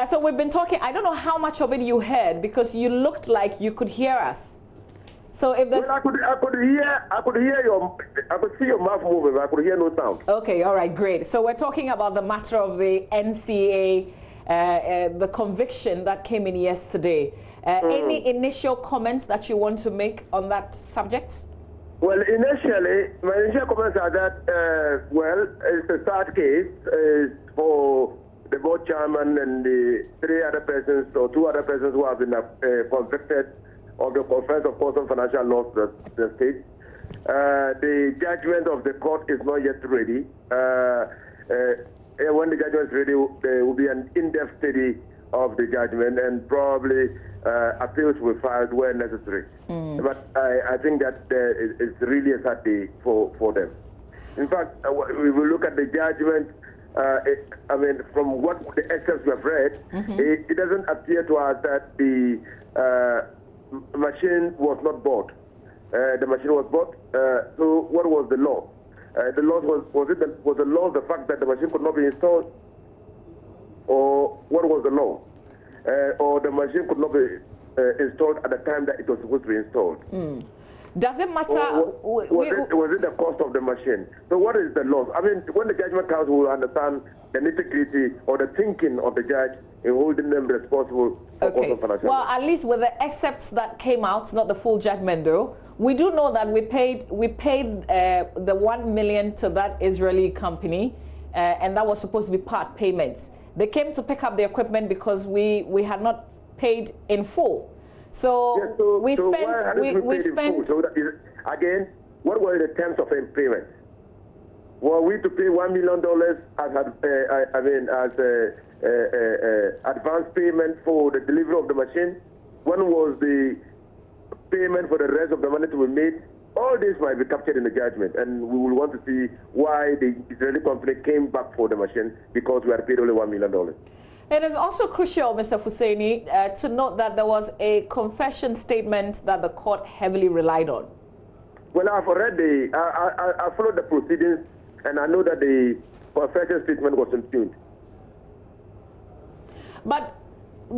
so we've been talking, I don't know how much of it you heard, because you looked like you could hear us. So if there's... Well, I could see your mouth moving, but I could hear no sound. Okay, all right, great. So we're talking about the matter of the NCA, the conviction that came in yesterday. Any initial comments that you want to make on that subject? Well, initially, my initial comments are that, well, it's a third case for the board chairman and the 3 other persons or 2 other persons who have been convicted of the offense of causing financial loss to the state. The judgment of the court is not yet ready. When the judgment is ready, there will be an in-depth study of the judgment, and probably appeals will be filed where necessary. But I think that it's really a sad day for them. In fact, we will look at the judgment. I mean, from what the excerpts we have read, it doesn't appear to us that the machine was not bought. The machine was bought. So what was the law? The law was the law the fact that the machine could not be installed, or what was the law? Or the machine could not be installed at the time that it was supposed to be installed. Does it matter? Was it the cost of the machine? So what is the loss? I mean, when the judgment comes, we will understand the nitty-gritty or the thinking of the judge in holding them responsible for cost of financial well, loss. at least with the excerpts that came out, not the full judgment though, we do know that we paid the 1 million to that Israeli company, and that was supposed to be part payments. They came to pick up the equipment because we had not paid in full. So, we spent. So again, what were the terms of payment? Were we to pay $1 million as advance payment for the delivery of the machine? When was the payment for the rest of the money to be made? All this might be captured in the judgment, and we will want to see why the Israeli company came back for the machine, because we had paid only $1 million. It is also crucial, Mr. Fuseni, to note that there was a confession statement that the court heavily relied on. Well, I've already, I followed the proceedings, and I know that the confession statement was impugned. But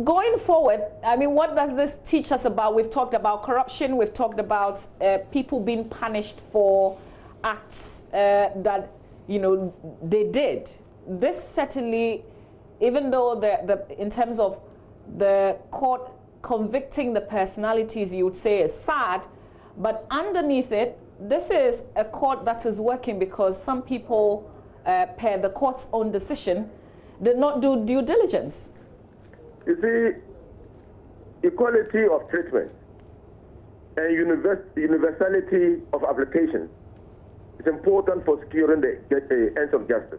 going forward, I mean, what does this teach us about? We've talked about corruption, we've talked about people being punished for acts that, you know, they did. This certainly, even though in terms of the court convicting the personalities, you would say is sad, but underneath it, this is a court that is working because some people, per the court's own decision, did not do due diligence. You see, equality of treatment and universality of application is important for securing the ends of justice.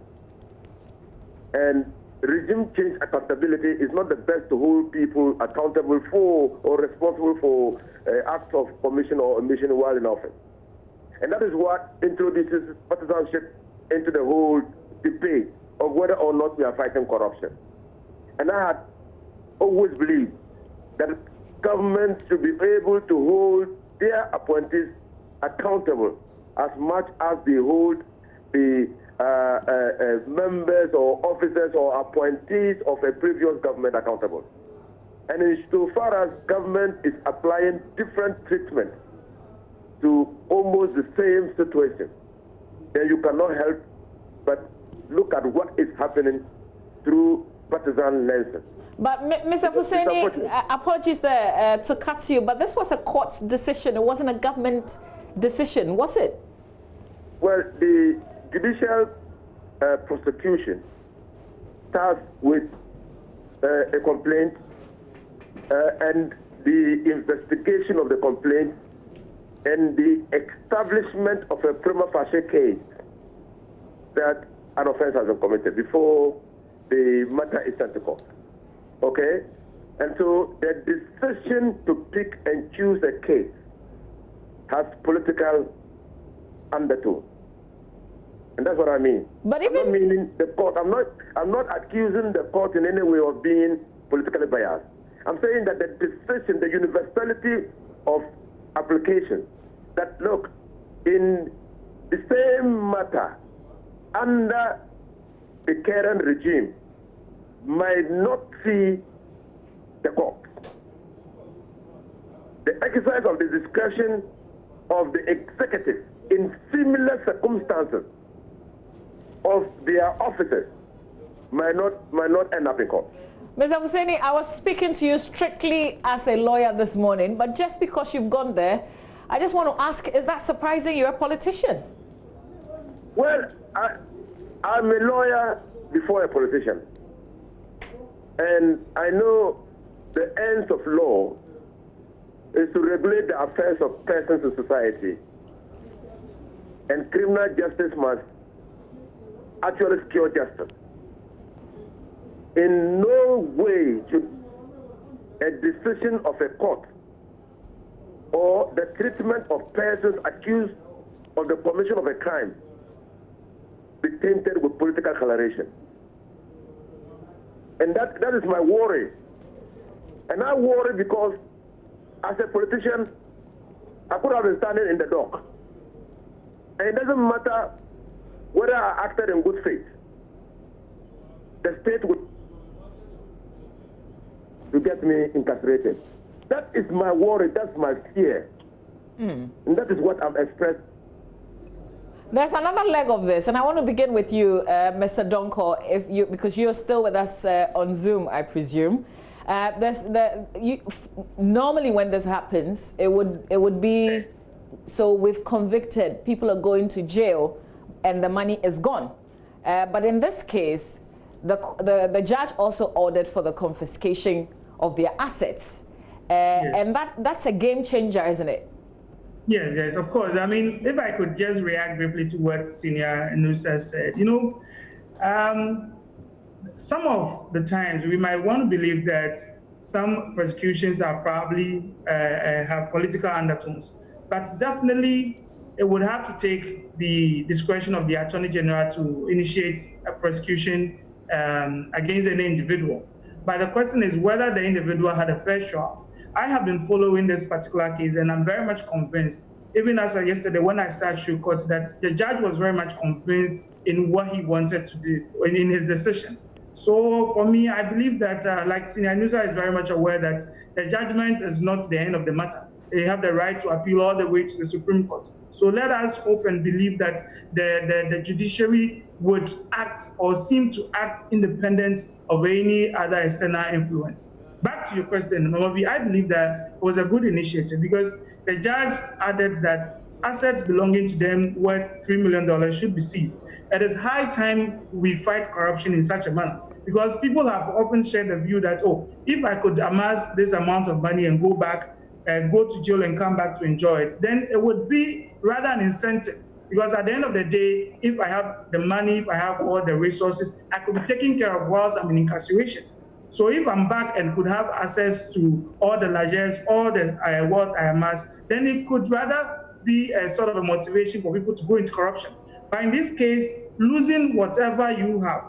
And regime change accountability is not the best to hold people accountable for or responsible for acts of commission or omission while in office. And that is what introduces partisanship into the whole debate of whether or not we are fighting corruption. And I had always believed that governments should be able to hold their appointees accountable as much as they hold the members or officers or appointees of a previous government accountable. And insofar as government is applying different treatment to almost the same situation, then you cannot help but look at what is happening through partisan lenses. But Mr. Fuseni, apologies there to cut you, but this was a court's decision. It wasn't a government decision, was it? Well, the judicial prosecution starts with a complaint and the investigation of the complaint and the establishment of a prima facie case that an offense has been committed before the matter is sent to court. Okay? And so the decision to pick and choose a case has political undertone. And that's what I mean. But I'm not meaning the court. I'm not accusing the court in any way of being politically biased. I'm saying that the decision, the universality of application, that look, in the same matter, under the current regime, might not see the court. The exercise of the discretion of the executive in similar circumstances of their officers might not end up in court. Mr. Fuseni, I was speaking to you strictly as a lawyer this morning, but just because you've gone there, I just want to ask, is that surprising? You're a politician. Well, I'm a lawyer before a politician. And I know the ends of law is to regulate the affairs of persons in society. And criminal justice must actually secure justice. In no way should a decision of a court or the treatment of persons accused of the commission of a crime be tainted with political coloration. And that is my worry. And I worry because as a politician, I could have been standing in the dock. And it doesn't matter whether I acted in good faith. The state would to get me incarcerated. That is my worry, that's my fear. And that is what I've expressed. There's another leg of this, and I want to begin with you, Mr. Donko, because you're still with us on Zoom, I presume. Normally when this happens, it would be, so we've convicted, people are going to jail, and the money is gone. But in this case, the judge also ordered for the confiscation of their assets. Yes. And that's a game changer, isn't it? Yes, yes, of course. I mean, if I could just react briefly to what Senior Nusa said, you know, some of the times we might want to believe that some prosecutions are probably have political undertones, but definitely it would have to take the discretion of the Attorney General to initiate a prosecution against any individual. But the question is whether the individual had a fair trial. I have been following this particular case, and I'm very much convinced, even as yesterday when I sat through court, that the judge was very much convinced in what he wanted to do in his decision. So for me, I believe that, like Senior Nusa is very much aware that the judgment is not the end of the matter. They have the right to appeal all the way to the Supreme Court. So let us hope and believe that the judiciary would act or seem to act independent of any other external influence. Back to your question, Mama, I believe that it was a good initiative because the judge added that assets belonging to them worth $3 million should be seized. It is high time we fight corruption in such a manner because people have often shared the view that, oh, if I could amass this amount of money and go back, go to jail and come back to enjoy it, then it would be rather an incentive. Because at the end of the day, if I have the money, if I have all the resources, I could be taken care of whilst I'm in incarceration. So if I'm back and could have access to all the largesse, all the wealth I amass, then it could rather be a sort of a motivation for people to go into corruption. But in this case, losing whatever you have,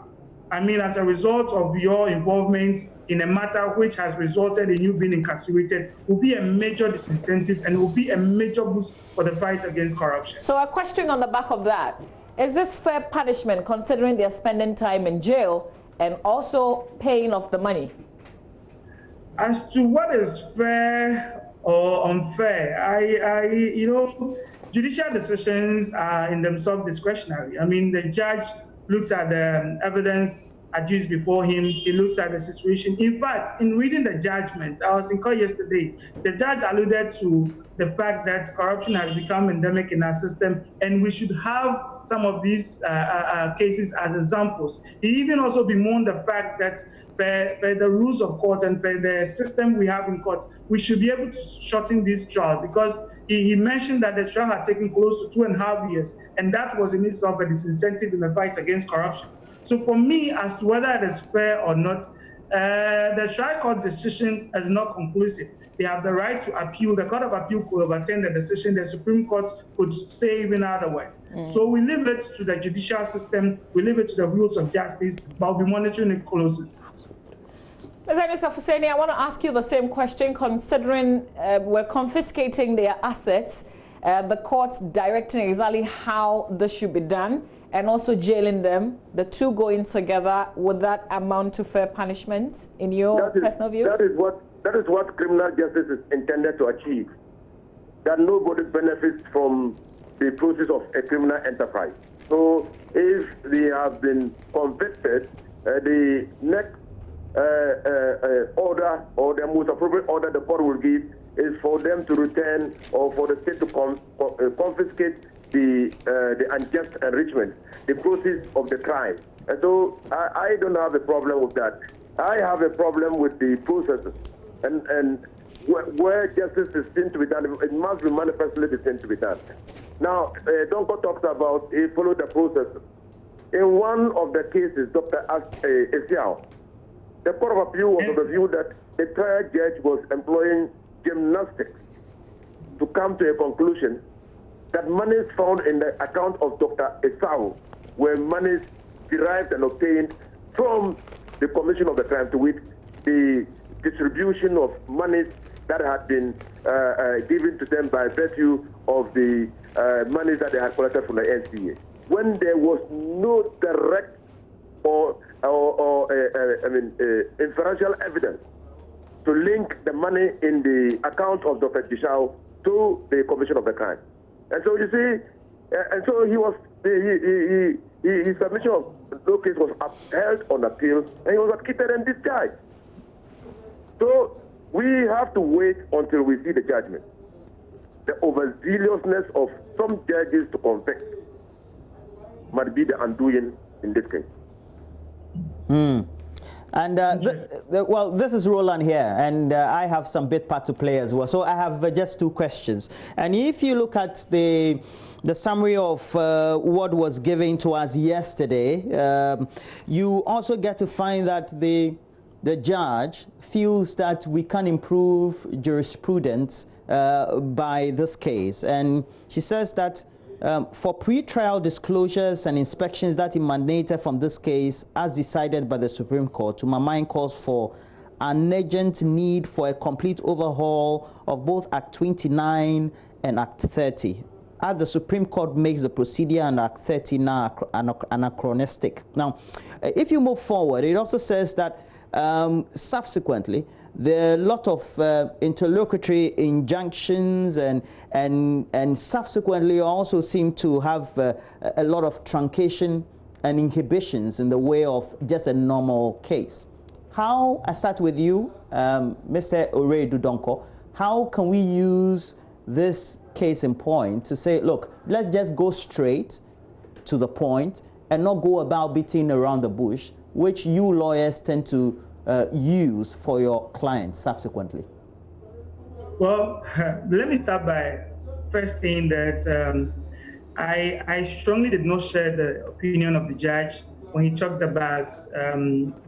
I mean, as a result of your involvement in a matter which has resulted in you being incarcerated, will be a major disincentive and will be a major boost for the fight against corruption. So a question on the back of that, is this fair punishment considering they're spending time in jail and also paying off the money? As to what is fair or unfair, you know, judicial decisions are in themselves discretionary. I mean, the judge looks at the evidence adduced before him, he looks at the situation. In fact, in reading the judgment, I was in court yesterday, the judge alluded to the fact that corruption has become endemic in our system and we should have some of these cases as examples. He even also bemoaned the fact that by the rules of court and by the system we have in court, we should be able to shorten this trial because he mentioned that the trial had taken close to 2.5 years, and that was in itself a disincentive in the fight against corruption. So for me, as to whether it is fair or not, the trial court decision is not conclusive. They have the right to appeal. The Court of Appeal could overturn the decision. The Supreme Court could say even otherwise. So we leave it to the judicial system. We leave it to the rules of justice, but we'll be monitoring it closely. Mr. Fuseni, I want to ask you the same question, considering we're confiscating their assets, the court's directing exactly how this should be done, and also jailing them, the two going together, would that amount to fair punishments in your personal views? That is what criminal justice is intended to achieve, that nobody benefits from the process of a criminal enterprise. So if they have been convicted, the next order or the most appropriate order the court will give is for them to return or for the state to confiscate the unjust enrichment, the proceeds of the crime. And so I don't have a problem with that. I have a problem with the processes. And where justice is seen to be done, it must be manifestly seen to be done. Now, Donko talks about follow the process. In one of the cases, Dr. Esiao, the Court of Appeal was of the view that the trial judge was employing gymnastics to come to a conclusion that monies found in the account of Dr. Esau were monies derived and obtained from the commission of the crime, to which the distribution of monies that had been given to them by virtue of the monies that they had collected from the NCA. When there was no direct or inferential evidence to link the money in the account of Dr. Judicial to the commission of the crime. And so you see, and so he was, his submission of no case was upheld on appeal, and he was acquitted and discharged. So we have to wait until we see the judgment. The overzealousness of some judges to convict might be the undoing in this case. And well, this is Roland here, and I have some bit part to play as well. So I have just two questions. And if you look at the summary of what was given to us yesterday, you also get to find that the judge feels that we can improve jurisprudence by this case. And she says that for pre-trial disclosures and inspections that emanated from this case, as decided by the Supreme Court, to my mind calls for an urgent need for a complete overhaul of both Act 29 and Act 30. As the Supreme Court makes the procedure and Act 30 now anachronistic. Now, if you move forward, it also says that subsequently, there are a lot of interlocutory injunctions and subsequently also seem to have a lot of truncation and inhibitions in the way of just a normal case. How, I start with you, Mr. Oreidu Donko, how can we use this case in point to say, look, let's just go straight to the point and not go about beating around the bush, which you lawyers tend to use for your clients subsequently? Well, let me start by first saying that I strongly did not share the opinion of the judge when he talked about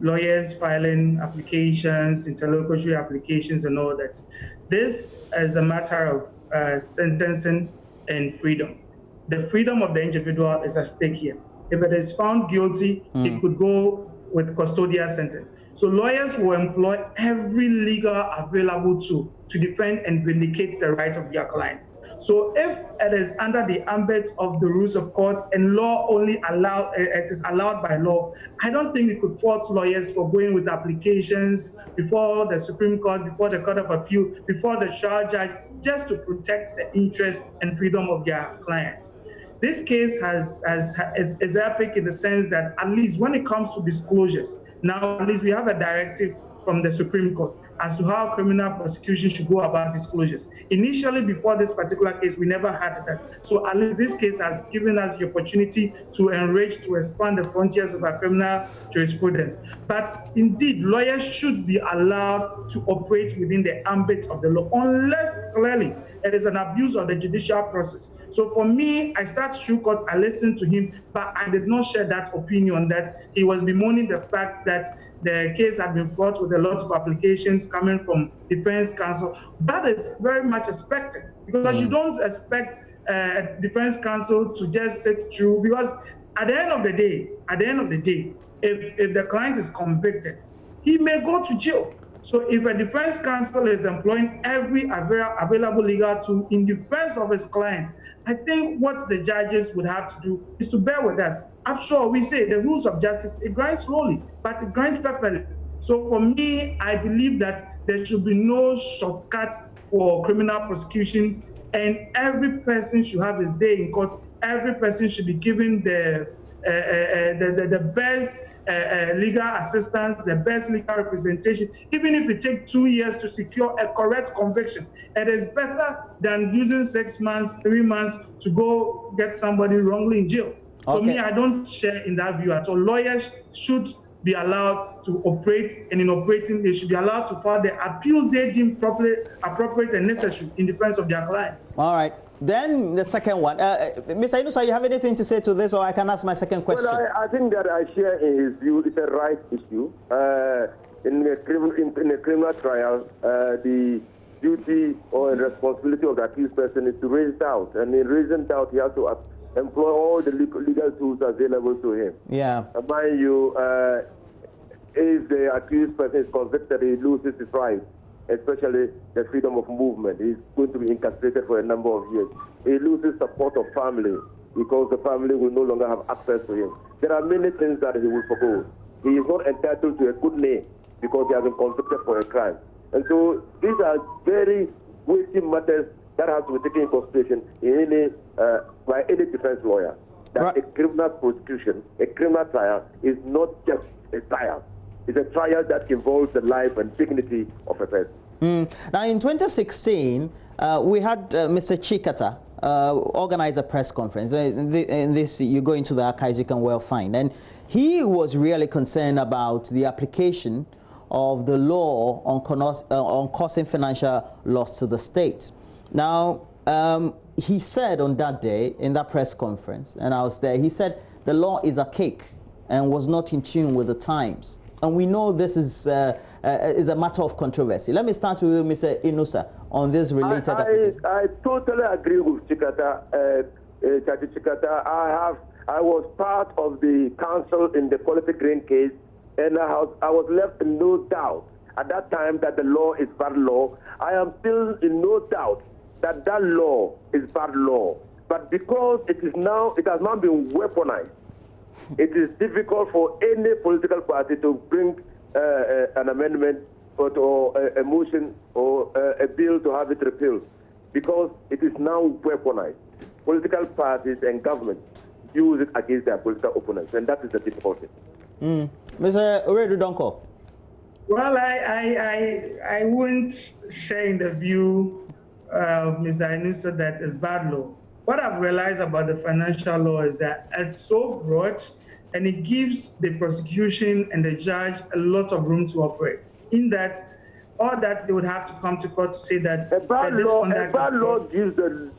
lawyers filing applications, interlocutory applications and all that. This is a matter of sentencing and freedom. The freedom of the individual is at stake here. If it is found guilty, it could go with custodial sentence. So lawyers will employ every legal available tool to defend and vindicate the rights of their clients. So if it is under the ambit of the rules of court and law only it is allowed by law, I don't think we could fault lawyers for going with applications before the Supreme Court, before the Court of Appeal, before the trial judge, just to protect the interest and freedom of their clients. This case is epic in the sense that at least when it comes to disclosures, now at least we have a directive from the Supreme Court as to how criminal prosecution should go about disclosures. Initially, before this particular case, we never had that. So at least this case has given us the opportunity to enrich, to expand the frontiers of our criminal jurisprudence. But indeed, lawyers should be allowed to operate within the ambit of the law, unless clearly it is an abuse of the judicial process. So for me, I sat through court, I listened to him, but I did not share that opinion that he was bemoaning the fact that the case had been fraught with a lot of applications coming from defense counsel. That is very much expected, because you don't expect defense counsel to just sit through, because at the end of the day, if the client is convicted, he may go to jail. So if a defense counsel is employing every available legal tool in defense of his client, I think what the judges would have to do is to bear with us. After all, we say the rules of justice, it grinds slowly, but it grinds perfectly. So for me, I believe that there should be no shortcut for criminal prosecution, and every person should have his day in court. Every person should be given the best legal assistance, the best legal representation, even if it takes 2 years to secure a correct conviction. It is better than using 6 months, 3 months to go get somebody wrongly in jail. So me, I don't share in that view at all. Lawyers should be allowed to operate, and in operating, they should be allowed to file the appeals they deem appropriate and necessary in defense of their clients. All right. Then the second one. Mr. Inusa, you have anything to say to this, or I can ask my second question? Well, I think that I share in his view. It's a right issue. in a criminal trial, the duty or responsibility of the accused person is to raise doubt. And in raising doubt, he has to employ all the legal tools available to him. Yeah. Mind you, if the accused person is convicted, he loses his rights, especially the freedom of movement. He's going to be incarcerated for a number of years. He loses support of family because the family will no longer have access to him. There are many things that he will forgo. He is not entitled to a good name because he has been convicted for a crime. And so these are very weighty matters that have to be taken into consideration in by any defense lawyer. That a criminal prosecution, a criminal trial, is not just a trial. It's a trial that involves the life and dignity of a person. Now, in 2016, we had Mr. Chikata organize a press conference. In this, you go into the archives, you can well find. And he was really concerned about the application of the law on causing financial loss to the state. Now, he said on that day, in that press conference, and I was there, he said the law is archaic and was not in tune with the times. And we know this is a matter of controversy. Let me start with Mr. Inusa on this related application. I totally agree with Chikata, Chachi Chikata. I was part of the council in the quality grain case, and I was left in no doubt at that time that the law is bad law. I am still in no doubt that that law is bad law. But because it has now been weaponized, it is difficult for any political party to bring an amendment or a motion or a bill to have it repealed, because it is now weaponized. Political parties and governments use it against their political opponents, and that is the difficulty. Mr. Oredu Donko. Well, I wouldn't share in the view of Mr. Inusa that is bad law. What I've realized about the financial law is that it's so broad, and it gives the prosecution and the judge a lot of room to operate. In that, all that they would have to come to court to say that a bad law gives the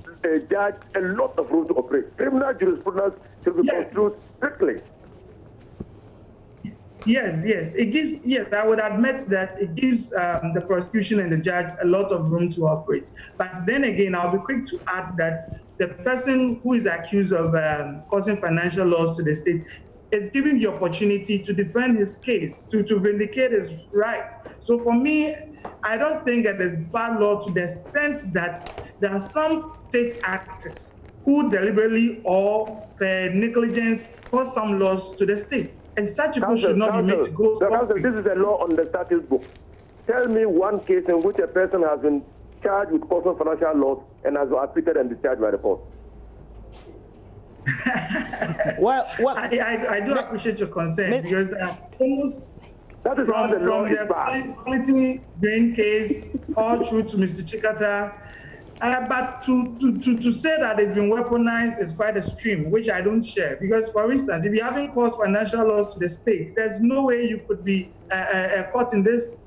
judge a lot of room to operate. Criminal jurisprudence should be construed strictly. Yes, it gives. Yes, I would admit that it gives the prosecution and the judge a lot of room to operate. But then again, I'll be quick to add that the person who is accused of causing financial loss to the state is given the opportunity to defend his case, to vindicate his right. So for me, I don't think that there's bad law to the extent that there are some state actors who deliberately or per negligence cause some loss to the state. And such people should not be made to go. This is a law on the statute book. Tell me one case in which a person has been charged with causing financial loss and has been acquitted and discharged by the court. I do appreciate your concern, because almost that is from the quality grain case all through to Mr. Chikata. But to say that it's been weaponized is quite extreme, which I don't share. Because, for instance, if you haven't caused financial loss to the state, there's no way you could be caught in this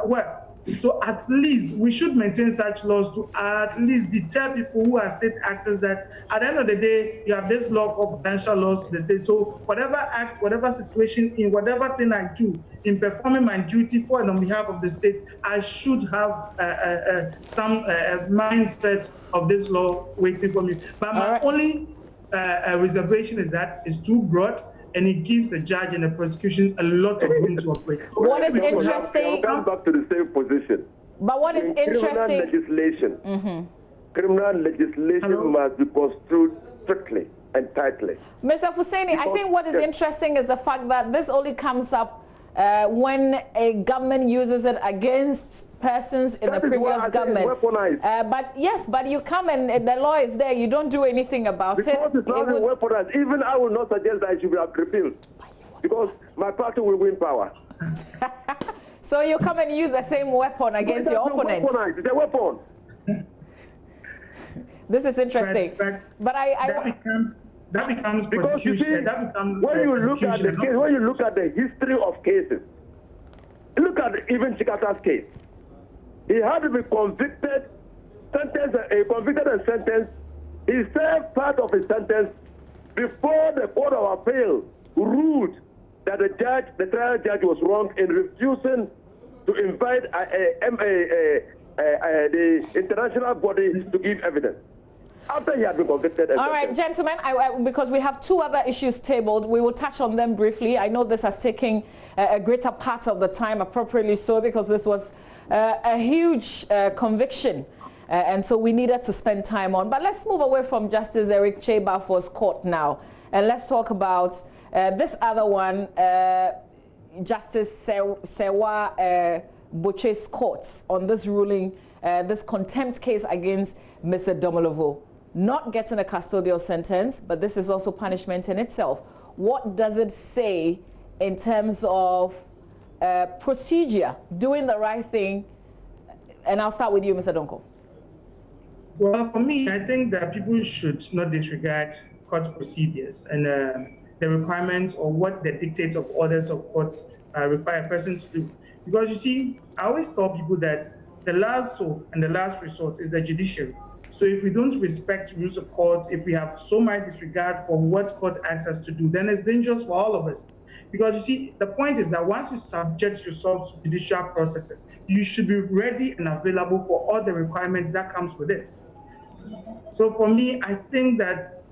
work. So at least we should maintain such laws to at least deter people who are state actors, that at the end of the day, you have this law called financial loss to the state. So whatever act, whatever situation, in whatever thing I do, in performing my duty for and on behalf of the state, I should have some mindset of this law waiting for me. But my only reservation is that it's too broad, and it gives the judge and the prosecution a lot of room to operate. What is interesting? Come back to the same position. But what is interesting? Criminal legislation must be construed strictly and tightly. Mr. Fuseni, I think what is interesting is the fact that this only comes up when a government uses it against persons in the previous government. But you come and the law is there, you don't do anything about it. Because it's not weaponized. Even I will not suggest that it should be repealed, because my party will win power. So you come and use the same weapon against your opponents. It's a weapon. This is interesting. But that becomes because you see, when you look at the history of cases, look at even Chikata's case. He had to be convicted and sentenced. He served part of his sentence before the Court of Appeal ruled that the trial judge was wrong in refusing to invite the international body to give evidence after he had been convicted. All right, gentlemen, because we have 2 other issues tabled, we will touch on them briefly. I know this has taken a greater part of the time, appropriately so, because this was a huge conviction. And so we needed to spend time on. But let's move away from Justice Eric Chebafor's court now. And let's talk about this other one, Justice Sewa Boche's courts on this ruling, this contempt case against Mr. Domolovo. Not getting a custodial sentence, but this is also punishment in itself. What does it say in terms of procedure, doing the right thing? And I'll start with you, Mr. Donko. Well, for me, I think that people should not disregard court procedures and the requirements or what the dictates of orders of courts require a person to do. Because you see, I always tell people that the last hope and the last resort is the judiciary. So if we don't respect rules of court, if we have so much disregard for what court asks us to do, then it's dangerous for all of us. Because you see, the point is that once you subject yourself to judicial processes, you should be ready and available for all the requirements that comes with it. So for me, I think that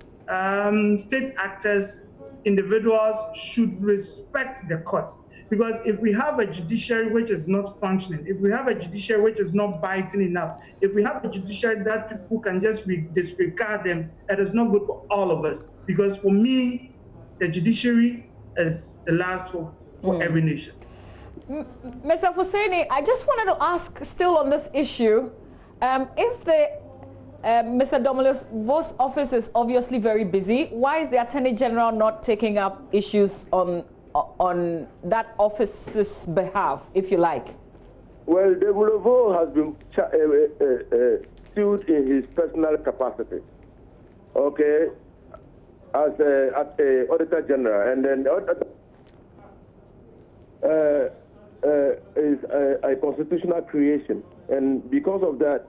state actors, individuals should respect the court. Because if we have a judiciary which is not functioning, if we have a judiciary which is not biting enough, if we have a judiciary that people can just disregard them, that is not good for all of us. Because for me, the judiciary is the last hope for every nation. Mr. Hussaini, I just wanted to ask, still on this issue, if the Mr. Domolovo's office is obviously very busy, why is the Attorney General not taking up issues on that office's behalf, if you like? Well, Domolovo has been sued in his personal capacity, okay, as Auditor General, and then the Auditor is a constitutional creation, and because of that,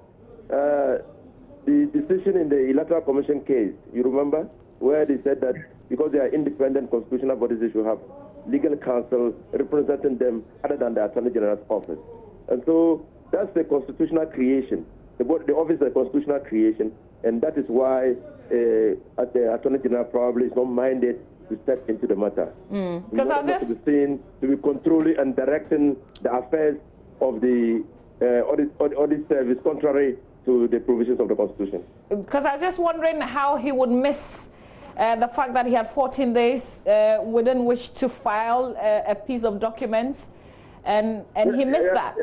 the decision in the Electoral Commission case, you remember, where they said that because they are independent constitutional bodies, they should have legal counsel representing them other than the Attorney General's office. And so that's the constitutional creation. The office is a constitutional creation, and that is why the Attorney General probably is not minded to step into the matter. Because I was just to be controlling and directing the affairs of the audit service, contrary to the provisions of the Constitution. Because I was just wondering how he would miss the fact that he had 14 days within which to file a piece of documents, and he missed that.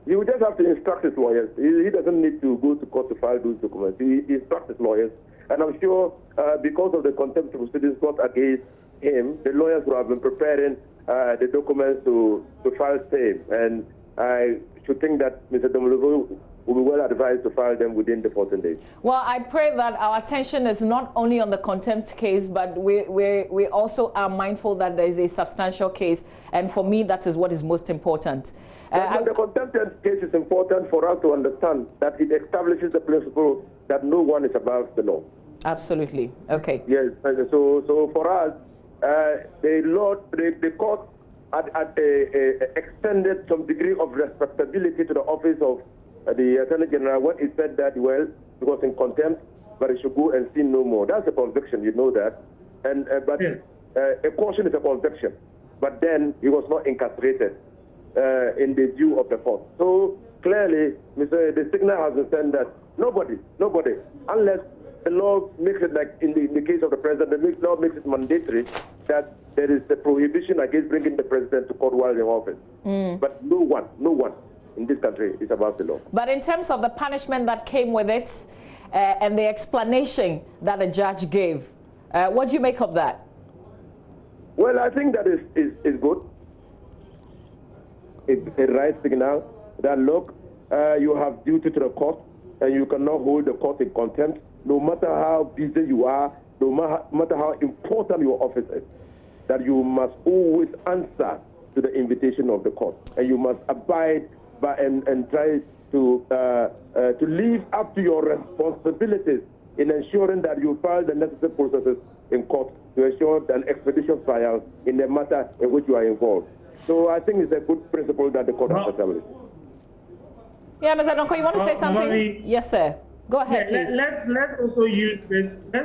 He would just have to instruct his lawyers. He doesn't need to go to court to file those documents. He instructs his lawyers. And I'm sure because of the contempt proceedings brought against him, the lawyers would have been preparing the documents to file same. And I should think that Mr. Domolovo will be well advised to file them within the 14 days. Well, I pray that our attention is not only on the contempt case, but we also are mindful that there is a substantial case. And for me, that is what is most important. The contempt case is important for us to understand that it establishes the principle that no one is above the law. Absolutely. Okay. Yes. So for us, the court extended some degree of respectability to the office of the Attorney General when he said that, well, he was in contempt, but he should go and sin no more. That's a conviction, you know that. And but a caution is a conviction. But then he was not incarcerated in the view of the court. So clearly, the signal has been sent that nobody, unless the law makes it like in the case of the president, the law makes it mandatory that there is a prohibition against bringing the president to court while in office. But no one in this country is above the law. But in terms of the punishment that came with it and the explanation that the judge gave, what do you make of that? Well, I think that is good. It's a right signal that, look, you have duty to the court, and you cannot hold the court in contempt, no matter how busy you are, no matter how important your office is, that you must always answer to the invitation of the court, and you must abide by and try to live up to your responsibilities in ensuring that you file the necessary processes in court to ensure an expeditious trial in the matter in which you are involved. So I think it's a good principle that the court has established. Yeah, Mr. Donko, you want to say something? Yes, sir. Go ahead, please. Let's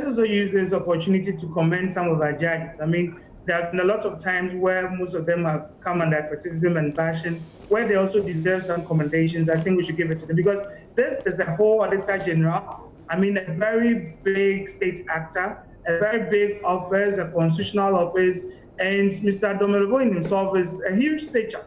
also use this opportunity to commend some of our judges. I mean, there have been a lot of times where most of them have come under criticism and bashing, where they also deserve some commendations. I think we should give it to them because this is a whole Auditor General. I mean, a very big state actor, a very big office, a constitutional office, and Mr. Domelevo in himself is a huge stature.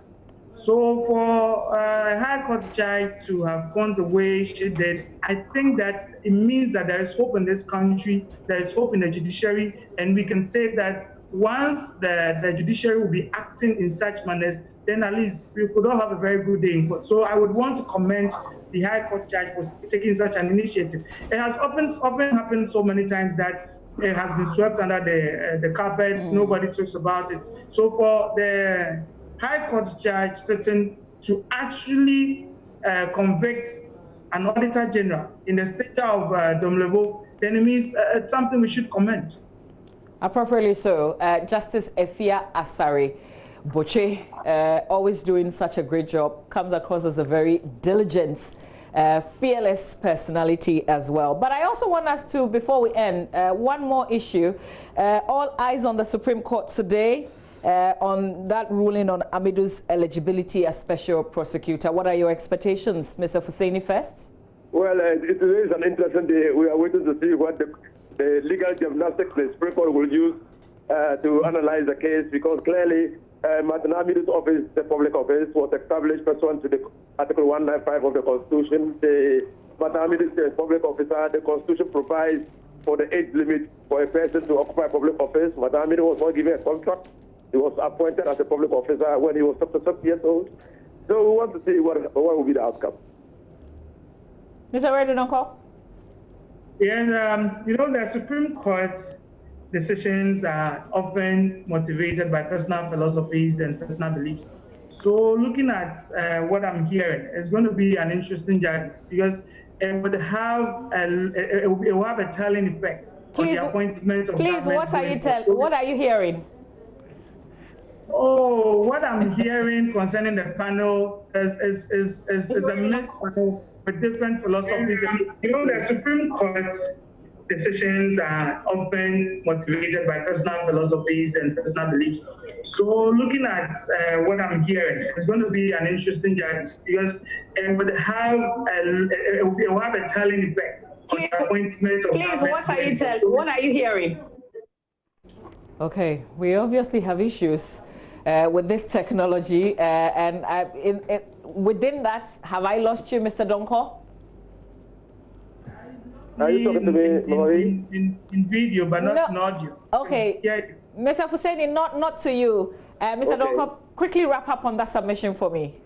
So for a High Court judge to have gone the way she did, I think that it means that there is hope in this country, there is hope in the judiciary, and we can say that once the judiciary will be acting in such manners, then at least we could all have a very good day in court. So I would want to commend the High Court judge for taking such an initiative. It has often happened so many times that it has been swept under the carpet, nobody talks about it. So for the High Court judge sitting to actually convict an Auditor General in the stature of Domelevo, then it means it's something we should commend. Appropriately so. Justice Efia Asare Boche, always doing such a great job, comes across as a very diligent, fearless personality as well. But I also want us to, before we end, one more issue. All eyes on the Supreme Court today on that ruling on Amidu's eligibility as special prosecutor. What are your expectations, Mr. Hussaini first? Well, it is an interesting day. We are waiting to see what the legal gymnastics the Supreme Court will use to analyze the case, because clearly Martin Amidu's office, the public office, was established pursuant to the Article 195 of the Constitution. The Martin Amidu is a public officer. The Constitution provides for the age limit for a person to occupy public office. Martin Amidu was not given a contract. He was appointed as a public officer when he was 36 years old. So we want to see what will be the outcome. Mr. Redonoko? Yes, you know, the Supreme Court's decisions are often motivated by personal philosophies and personal beliefs. So looking at what I'm hearing, it's going to be an interesting journey because it will have a telling effect on the appointment of what are you hearing? Oh, what I'm hearing concerning the panel is a mixed panel with different philosophies. You know, the Supreme Court's decisions are often motivated by personal philosophies and personal beliefs. So looking at what I'm hearing, it's going to be an interesting journey because it will have a telling effect on the appointment of what are you hearing? Okay, we obviously have issues with this technology, and within that, have I lost you, Mr. Donko? Are you talking to me, in video, but not in audio. Okay. Yeah. Mr. Hussaini, not to you. Mr. Donko, quickly wrap up on that submission for me.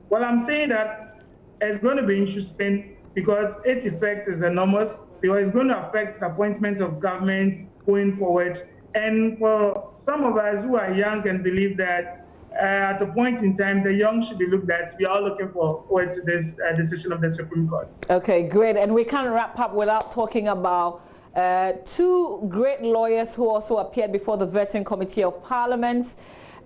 Well, I'm saying that it's going to be interesting because its effect is enormous, because it's going to affect the appointment of governments going forward. And for some of us who are young and believe that at a point in time, the young should be looked at, we are looking forward to this decision of the Supreme Court. Okay, great. And we can't wrap up without talking about two great lawyers who also appeared before the Vetting Committee of Parliament.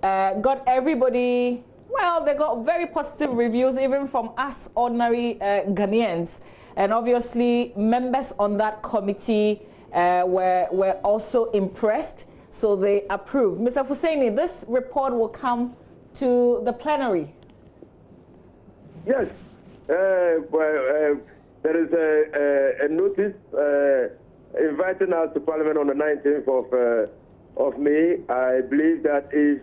Got everybody, well, they got very positive reviews, even from us ordinary Ghanaians. And obviously, members on that committee were also impressed, so they approved. Mr. Hussaini, this report will come to the plenary. Yes. There is a notice inviting us to Parliament on the 19th of May. I believe that is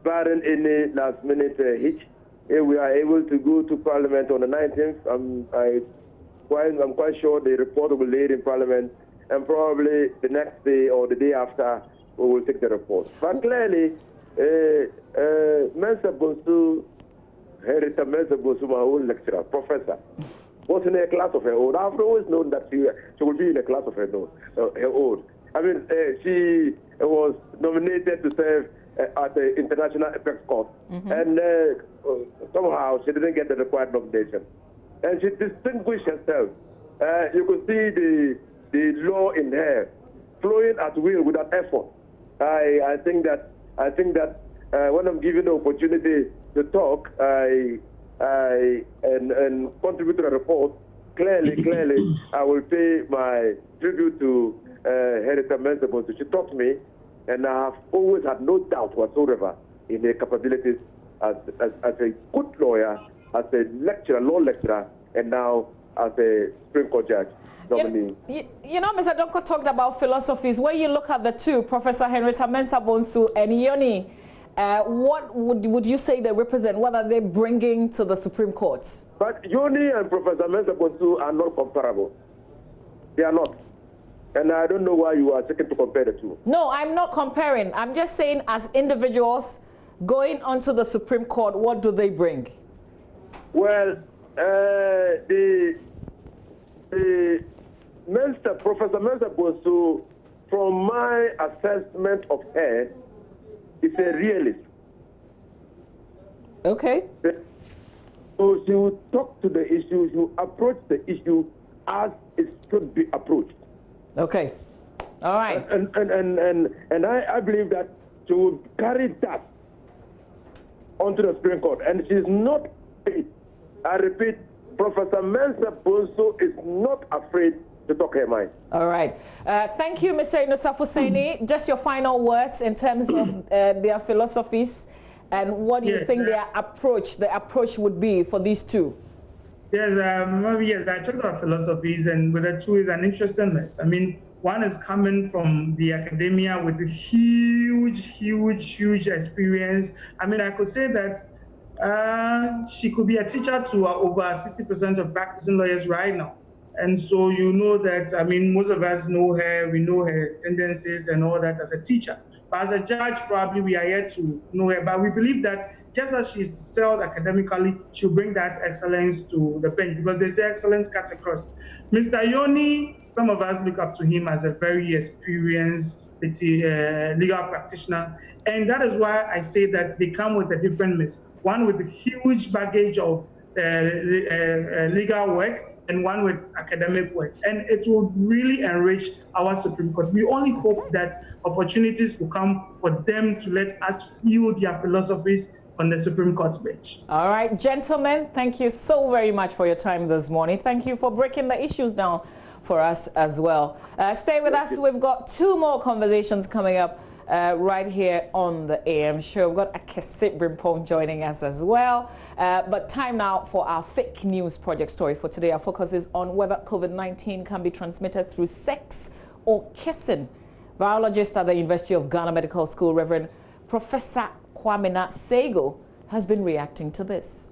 barring any last-minute hitch. If we are able to go to Parliament on the 19th, I'm quite sure the report will be laid in Parliament, and probably the next day or the day after we will take the report. But clearly, Mr. Bonsu, Herita Mr. Bonsu, my own lecturer, professor, was in a class of her own. I've always known that she would be in a class of her own. I mean, she was nominated to serve at the International Apex Court, and somehow she didn't get the required nomination. And she distinguished herself. You could see the law in her flowing at will without effort. I think that when I'm given the opportunity to talk, and contribute to the report, clearly, I will pay my tribute to Henrietta Mensah. She taught me, and I have always had no doubt whatsoever in her capabilities as a good lawyer, as a lecturer, law lecturer, and now as a Supreme Court judge nominee. You know, Mr. Donko talked about philosophies. When you look at the two, Professor Henrietta Mensah and Yoni, what would you say they represent? What are they bringing to the Supreme Courts? But Yoni and Professor Mensah are not comparable. They are not. And I don't know why you are seeking to compare the two. No, I'm not comparing. I'm just saying as individuals going onto the Supreme Court, what do they bring? Well, Professor Mensah, from my assessment of her, is a realist. Okay. So she will talk to the issue, she will approach the issue as it should be approached. Okay. All right. And I believe that she will carry that onto the Supreme Court. And she is not afraid. I repeat, Professor Mensah Bonsu is not afraid to talk her mind. All right. Thank you, Mr. Inusa Hussaini. Just your final words in terms of their philosophies, and what do you think the approach would be for these two? Yes, I talked about philosophies, and with the two is an interesting mess. I mean, one is coming from the academia with a huge experience. I mean, I could say that she could be a teacher to over 60% of practicing lawyers right now. And so you know that, I mean, most of us know her, we know her tendencies and all that as a teacher. But as a judge, probably we are yet to know her. But we believe that just as she's excelled academically, she'll bring that excellence to the bench, because they say excellence cuts across. Mr. Yoni, some of us look up to him as a very experienced legal practitioner. And that is why I say that they come with a different mix. One with a huge baggage of legal work, and one with academic work. And it will really enrich our Supreme Court. We only hope that opportunities will come for them to let us feel their philosophies on the Supreme Court's bench. All right, gentlemen, thank you so very much for your time this morning. Thank you for breaking the issues down for us as well. Stay with us. We've got two more conversations coming up right here on the AM show. We've got Akese Brimpong joining us as well. But time now for our fake news project story for today. Our focus is on whether COVID-19 can be transmitted through sex or kissing. Biologist at the University of Ghana Medical School, Reverend Professor Kwamina Sego, has been reacting to this.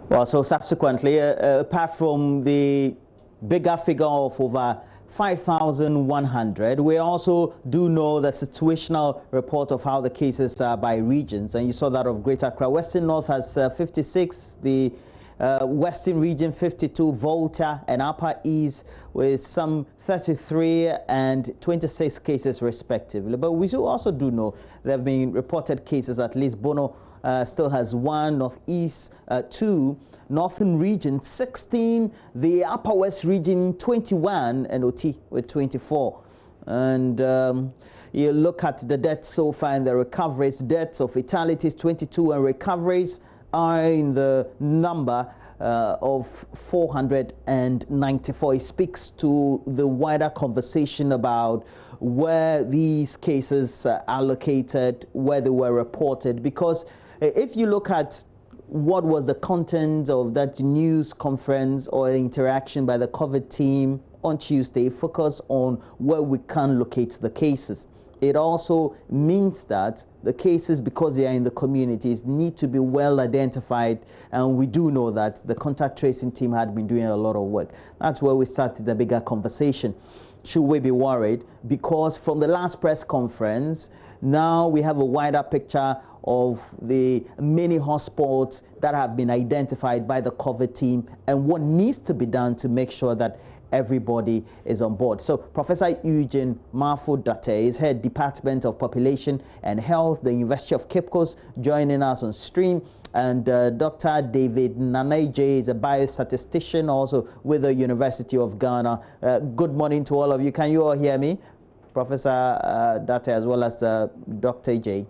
Well, so subsequently, apart from the bigger figure of over 5,100, we also do know the situational report of how the cases are by regions. And you saw that of Greater Accra. Western North has 56, the Western region 52, Volta and Upper East with some 33 and 26 cases respectively. But we also do know there have been reported cases, at least Bono still has 1, Northeast 2, Northern region 16, the Upper West region 21, and OT with 24. And you look at the deaths so far and the recoveries, deaths or fatalities 22, and recoveries are in the number of 494. It speaks to the wider conversation about where these cases are located, where they were reported, because if you look at what was the content of that news conference or interaction by the COVID team on Tuesday, focus on where we can locate the cases. it also means that the cases, because they are in the communities, need to be well identified. And we do know that the contact tracing team had been doing a lot of work. That's where we started the bigger conversation. Should we be worried? Because from the last press conference, now we have a wider picture of the many hotspots that have been identified by the COVID team and what needs to be done to make sure that everybody is on board. So Professor Eugene Marfo-Date is head Department of Population and Health, the University of Cape Coast, joining us on stream. And Dr. David Nanaije is a biostatistician, also with the University of Ghana. Good morning to all of you. Can you all hear me? Professor Date as well as Dr. J.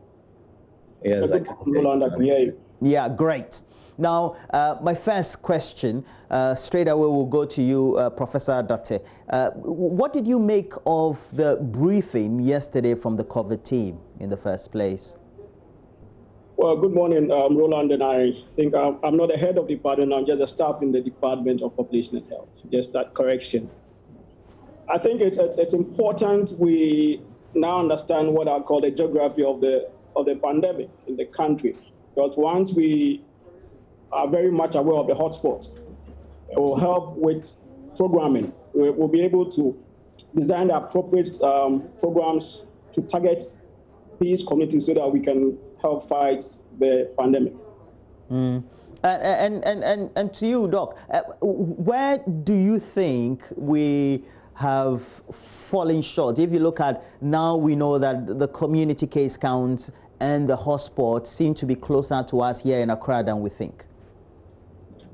Yes, I can. Yeah, great. Now, my first question, straight away we'll go to you, Professor Date. What did you make of the briefing yesterday from the COVID team in the first place? Well, good morning, Roland, and I think I'm not the head of the department, I'm just a staff in the Department of Population and Health, just that correction. I think it's important we now understand what I call the geography of the pandemic in the country, because once we are very much aware of the hotspots, it will help with programming. We'll be able to design the appropriate programs to target these communities so that we can help fight the pandemic. And to you, Doc, where do you think we have fallen short? If you look at now, we know that the community case counts and the hotspots seem to be closer to us here in Accra than we think.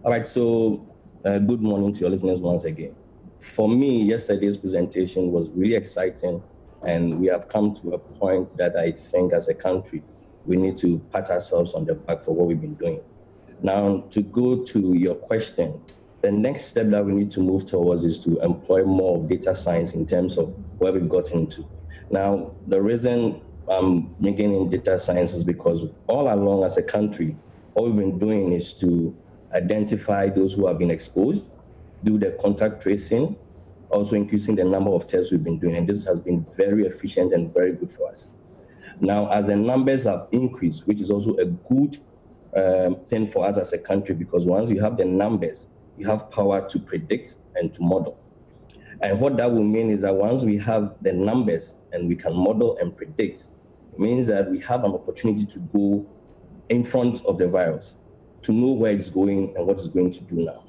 All right, so good morning to your listeners once again. For me, yesterday's presentation was really exciting, and we have come to a point that I think as a country, we need to pat ourselves on the back for what we've been doing. Now, to go to your question, the next step that we need to move towards is to employ more of data science in terms of where we've got into. Now, the reason I'm bringing in data science is because all along as a country, all we've been doing is to identify those who have been exposed, do the contact tracing, also increasing the number of tests we've been doing. And this has been very efficient and very good for us. Now, as the numbers have increased, which is also a good thing for us as a country, because once you have the numbers, you have power to predict and to model. And what that will mean is that once we have the numbers and we can model and predict, it means that we have an opportunity to go in front of the virus, to know where it's going and what it's going to do now.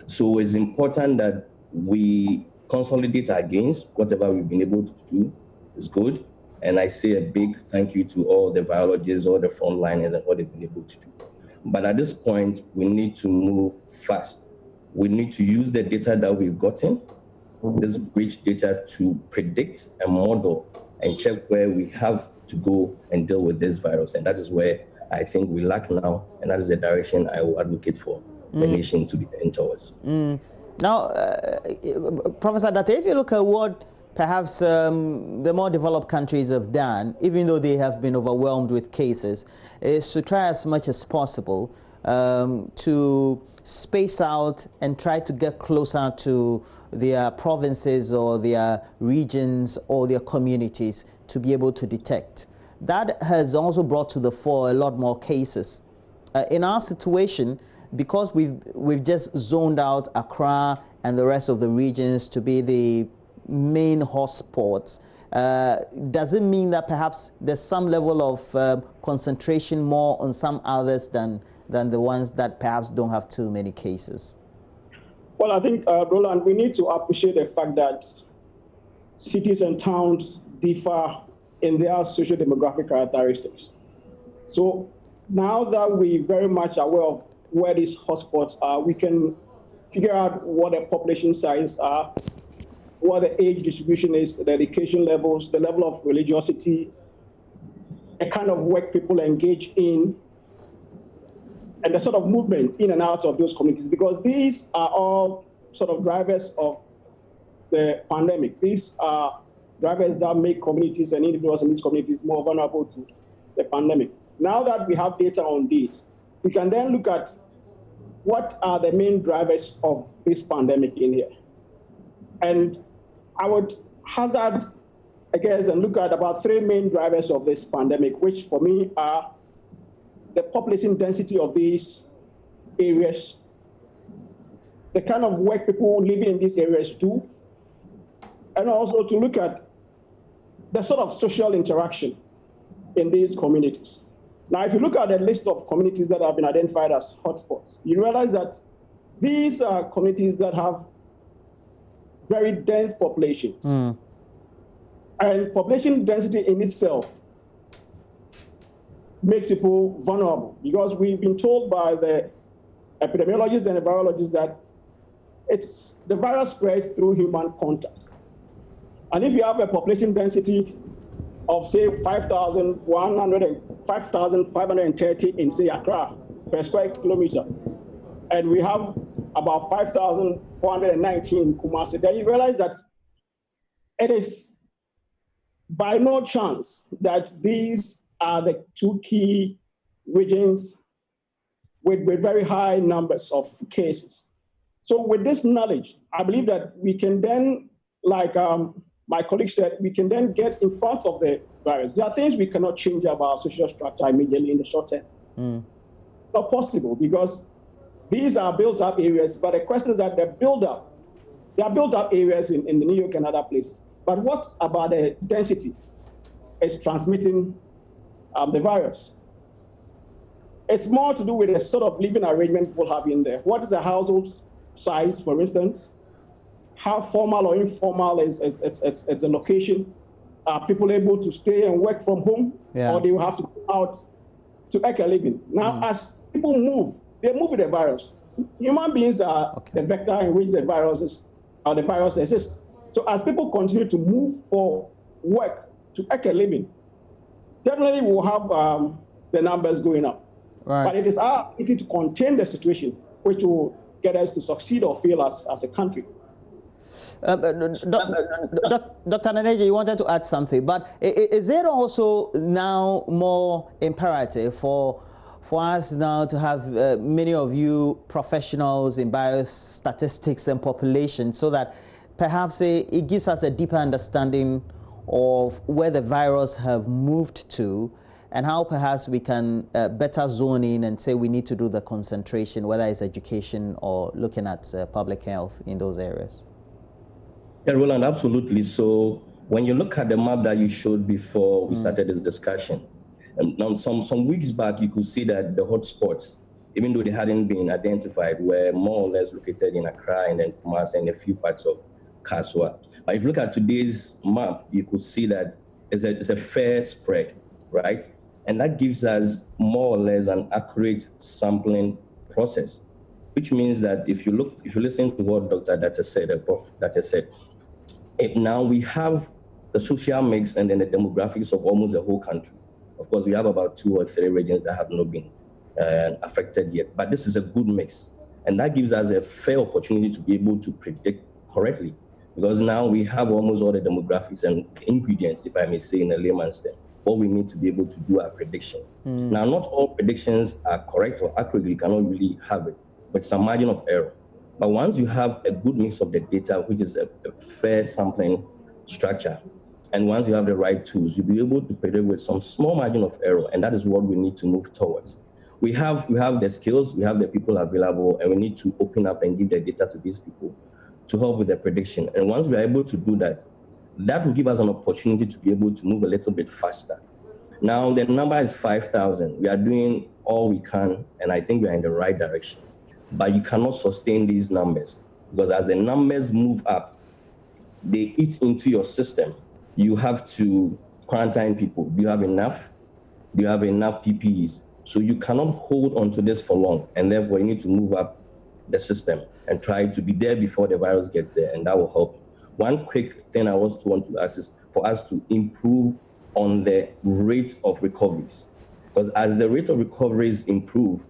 So it's important that we consolidate our gains. Whatever we've been able to do is good. And I say a big thank you to all the biologists, all the frontliners, and what they've been able to do. But at this point, we need to move fast. We need to use the data that we've gotten, this rich data, to predict and model and check where we have to go and deal with this virus. And that is where I think we lack now, and that is the direction I will advocate for the nation to be heading towards. Now, Professor Date, if you look at what perhaps the more developed countries have done, even though they have been overwhelmed with cases, is to try as much as possible to space out and try to get closer to their provinces or their regions or their communities to be able to detect. That has also brought to the fore a lot more cases. In our situation, because we've just zoned out Accra and the rest of the regions to be the main hotspots, does it mean that perhaps there's some level of concentration more on some others than the ones that perhaps don't have too many cases? Well, I think, Roland, we need to appreciate the fact that cities and towns differ in their socio-demographic characteristics. So now that we're very much aware of where these hotspots are, we can figure out what the population size are, what the age distribution is, the education levels, the level of religiosity, the kind of work people engage in, and the sort of movement in and out of those communities, because these are all sort of drivers of the pandemic. These are drivers that make communities and individuals in these communities more vulnerable to the pandemic. Now that we have data on these, we can then look at what are the main drivers of this pandemic in here. And I would hazard I guess, and look at about 3 main drivers of this pandemic, which for me are the population density of these areas, the kind of work people living in these areas do, and also to look at the sort of social interaction in these communities. Now, if you look at the list of communities that have been identified as hotspots, you realize that these are communities that have very dense populations. And population density in itself makes people vulnerable, because we've been told by the epidemiologists and the virologists that the virus spreads through human contact. And if you have a population density of, say, 5,530 in, say, Accra per square kilometer, and we have about 5,419 in Kumasi, then you realize that it is by no chance that these are the 2 key regions with very high numbers of cases. So with this knowledge, I believe that we can then, like my colleague said, we can then get in front of the virus. There are things we cannot change about our social structure immediately in the short term. Not possible, because these are built-up areas, but the question is that they are built-up areas in New York and other places. But what about the density is transmitting the virus? It's more to do with the sort of living arrangement people have in there. What is the household size, for instance? How formal or informal is the location? Are people able to stay and work from home? Or they will have to go out to make a living? Now, as people move, they move with the virus. Human beings are the vector in which the virus exists. So as people continue to move for work, to make a living, definitely we'll have the numbers going up. But it is our ability to contain the situation which will get us to succeed or fail as a country. Dr. Naneja, you wanted to add something, but is it also now more imperative for us now to have many of you professionals in biostatistics and population, so that perhaps it gives us a deeper understanding of where the virus have moved to, and how perhaps we can better zone in and say we need to do the concentration, whether it's education or looking at public health in those areas? Yeah, Roland, absolutely. So when you look at the map that you showed before we started this discussion, and now some weeks back, you could see that the hotspots, even though they hadn't been identified, were more or less located in Accra and then Kumasi and a few parts of Kaswa. But if you look at today's map, you could see that it's a fair spread, right? And that gives us more or less an accurate sampling process, which means that if you listen to what Dr. Datta said, Prof. Datta said, now we have the social mix and then the demographics of almost the whole country. Of course, we have about 2 or 3 regions that have not been affected yet, but this is a good mix. And that gives us a fair opportunity to be able to predict correctly, because now we have almost all the demographics and ingredients, if I may say in a layman's term, what we need to be able to do our prediction. Now, not all predictions are correct or accurate, you cannot really have it, but it's a margin of error. But once you have a good mix of the data, which is a fair sampling structure, and once you have the right tools, you'll be able to predict with some small margin of error, and that is what we need to move towards. We have the skills, we have the people available, and we need to open up and give the data to these people to help with the prediction. And once we are able to do that, that will give us an opportunity to be able to move a little bit faster. Now, the number is 5,000. We are doing all we can, and I think we are in the right direction. But you cannot sustain these numbers, because as the numbers move up, they eat into your system. You have to quarantine people. Do you have enough? Do you have enough PPEs? So you cannot hold on to this for long, and therefore you need to move up the system and try to be there before the virus gets there, and that will help. One quick thing I also want to ask is for us to improve on the rate of recoveries, because as the rate of recoveries improve,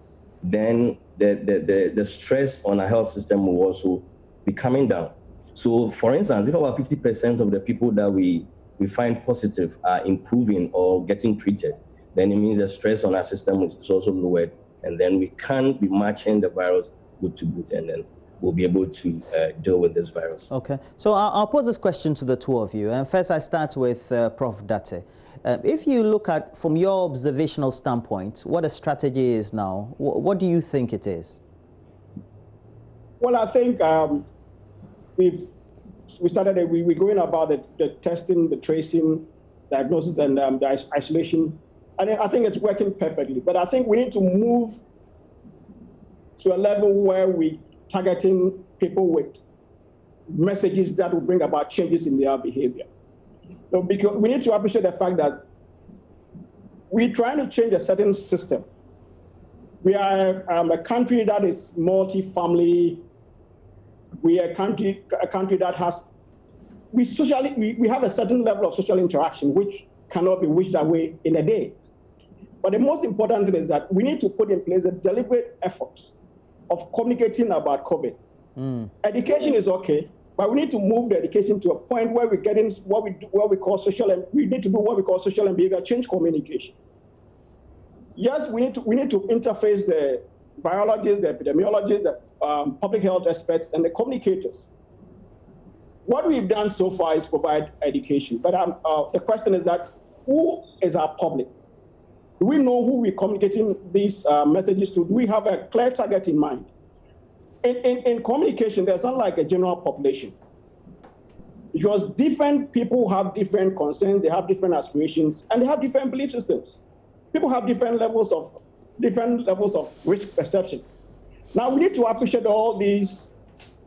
then the stress on our health system will also be coming down. So for instance, if about 50% of the people that we find positive are improving or getting treated, then it means the stress on our system is also lowered, and then we can be matching the virus good to good, and then we'll be able to deal with this virus. Okay, so I'll pose this question to the two of you. And first, I start with Prof. Date. If you look at, from your observational standpoint, what a strategy is now, what do you think it is? Well, I think we're going about the testing, the tracing, diagnosis, and the isolation. I think it's working perfectly. But I think we need to move to a level where we targeting people with messages that will bring about changes in their behavior. So because we need to appreciate the fact that we're trying to change a certain system. We are a country that is multi-family. We are a country that has, we have a certain level of social interaction which cannot be wished away in a day. But the most important thing is that we need to put in place a deliberate effort of communicating about COVID. Education is okay, but we need to move the education to a point where we're getting what we call social, and we need to do what we call social and behavior change communication. Yes, we need to interface the biologists, the epidemiologists, the public health experts, and the communicators. What we've done so far is provide education, but the question is that who is our public? Do we know who we're communicating these messages to? Do we have a clear target in mind? In communication, there's not like a general population. Because different people have different concerns, they have different aspirations, and they have different belief systems. People have different levels of risk perception. Now we need to appreciate all these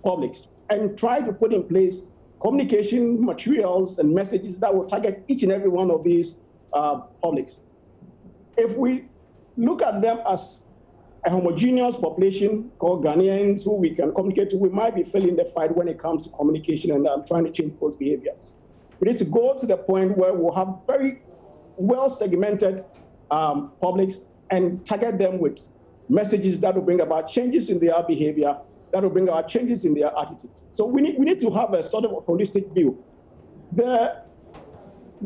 publics and try to put in place communication materials and messages that will target each and every one of these publics. If we look at them as a homogeneous population called Ghanaians who we can communicate to, we might be failing the fight when it comes to communication and trying to change those behaviors. We need to go to the point where we'll have very well segmented publics and target them with messages that will bring about changes in their behavior, that will bring about changes in their attitudes. So we need to have a sort of a holistic view. The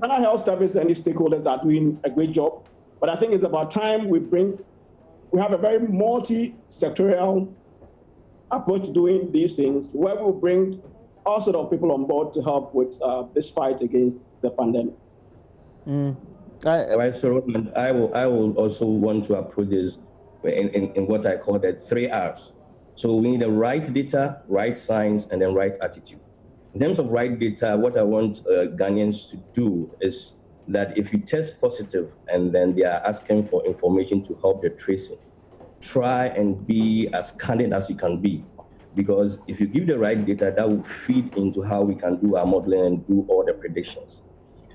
Ghana Health Service and its stakeholders are doing a great job. But I think it's about time we have a very multi-sectorial approach to doing these things, where we'll bring all sorts of people on board to help with this fight against the pandemic. Right, so I will also want to approach this in what I call the 3 R's. So we need the right data, right science, and then right attitude. In terms of right data, what I want Ghanaians to do is that if you test positive and then they are asking for information to help the tracing, try and be as candid as you can be. Because if you give the right data, that will feed into how we can do our modeling and do all the predictions.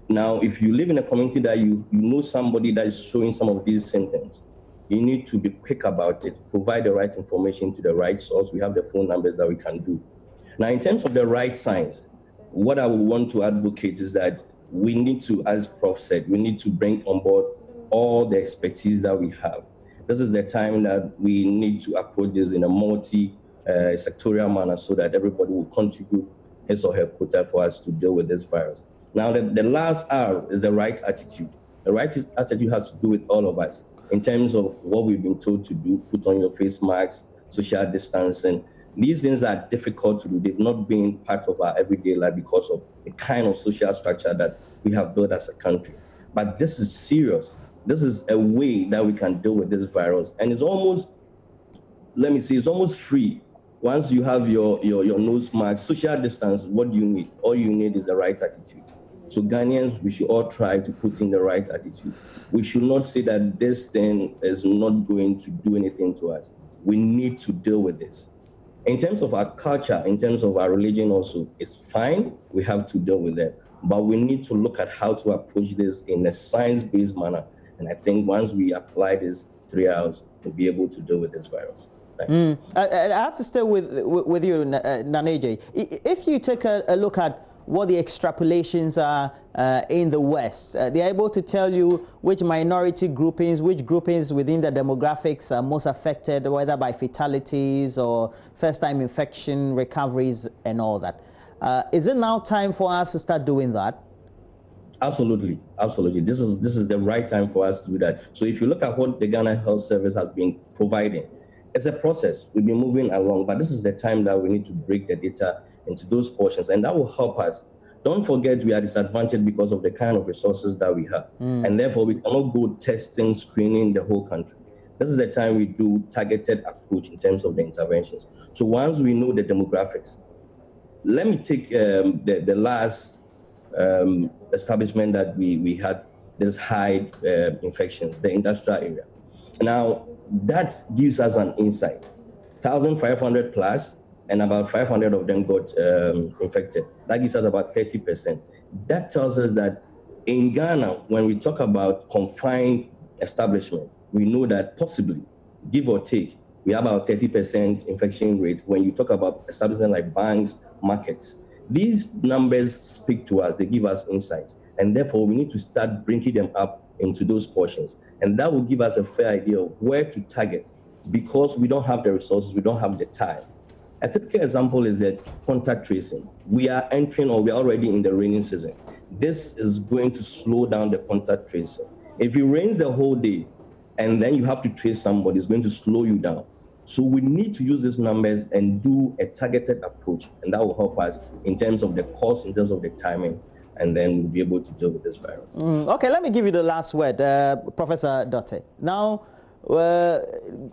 Now, if you live in a community that you know somebody that is showing some of these symptoms, you need to be quick about it, provide the right information to the right source. We have the phone numbers that we can do. Now, in terms of the right science, what I would want to advocate is that we need to, as Prof said, we need to bring on board all the expertise that we have. This is the time that we need to approach this in a multi-sectorial manner so that everybody will contribute his or her quota for us to deal with this virus. Now, the last R is the right attitude. The right attitude has to do with all of us in terms of what we've been told to do, put on your face masks, social distancing. These things are difficult to do. They've not been part of our everyday life because of the kind of social structure that we have built as a country. But this is serious. This is a way that we can deal with this virus. And it's almost, let me say, it's almost free. Once you have your nose mask, social distance, what do you need? All you need is the right attitude. So Ghanaians, we should all try to put in the right attitude. We should not say that this thing is not going to do anything to us. We need to deal with this. In terms of our culture, in terms of our religion also, it's fine. We have to deal with it. But we need to look at how to approach this in a science-based manner. And I think once we apply these 3 R's, we'll be able to deal with this virus. Thanks. I have to stay with you, Naneje. If you take a look at what the extrapolations are in the West, they're able to tell you which minority groupings, which groupings within the demographics are most affected, whether by fatalities or first-time infection, recoveries, and all that. Is it now time for us to start doing that? Absolutely, absolutely. This is the right time for us to do that. So if you look at what the Ghana Health Service has been providing, it's a process. We've been moving along, but this is the time that we need to break the data into those portions, and that will help us. Don't forget we are disadvantaged because of the kind of resources that we have, and therefore we cannot go testing, screening the whole country. This is the time we do targeted approach in terms of the interventions. So once we know the demographics, let me take the last establishment that we had this high infections, the industrial area. Now, that gives us an insight. 1,500 plus, and about 500 of them got infected. That gives us about 30%. That tells us that in Ghana, when we talk about confined establishment, we know that possibly, give or take, we have about 30% infection rate when you talk about establishment like banks, markets. These numbers speak to us, they give us insights, and therefore we need to start bringing them up into those portions. And that will give us a fair idea of where to target, because we don't have the resources, we don't have the time. A typical example is that contact tracing. We are entering, or we are already in the raining season. This is going to slow down the contact tracing. If it rains the whole day, and then you have to trace somebody, it's going to slow you down. So we need to use these numbers and do a targeted approach, and that will help us in terms of the cost, in terms of the timing, and then we'll be able to deal with this virus. Okay, let me give you the last word, Professor Dotte. Now,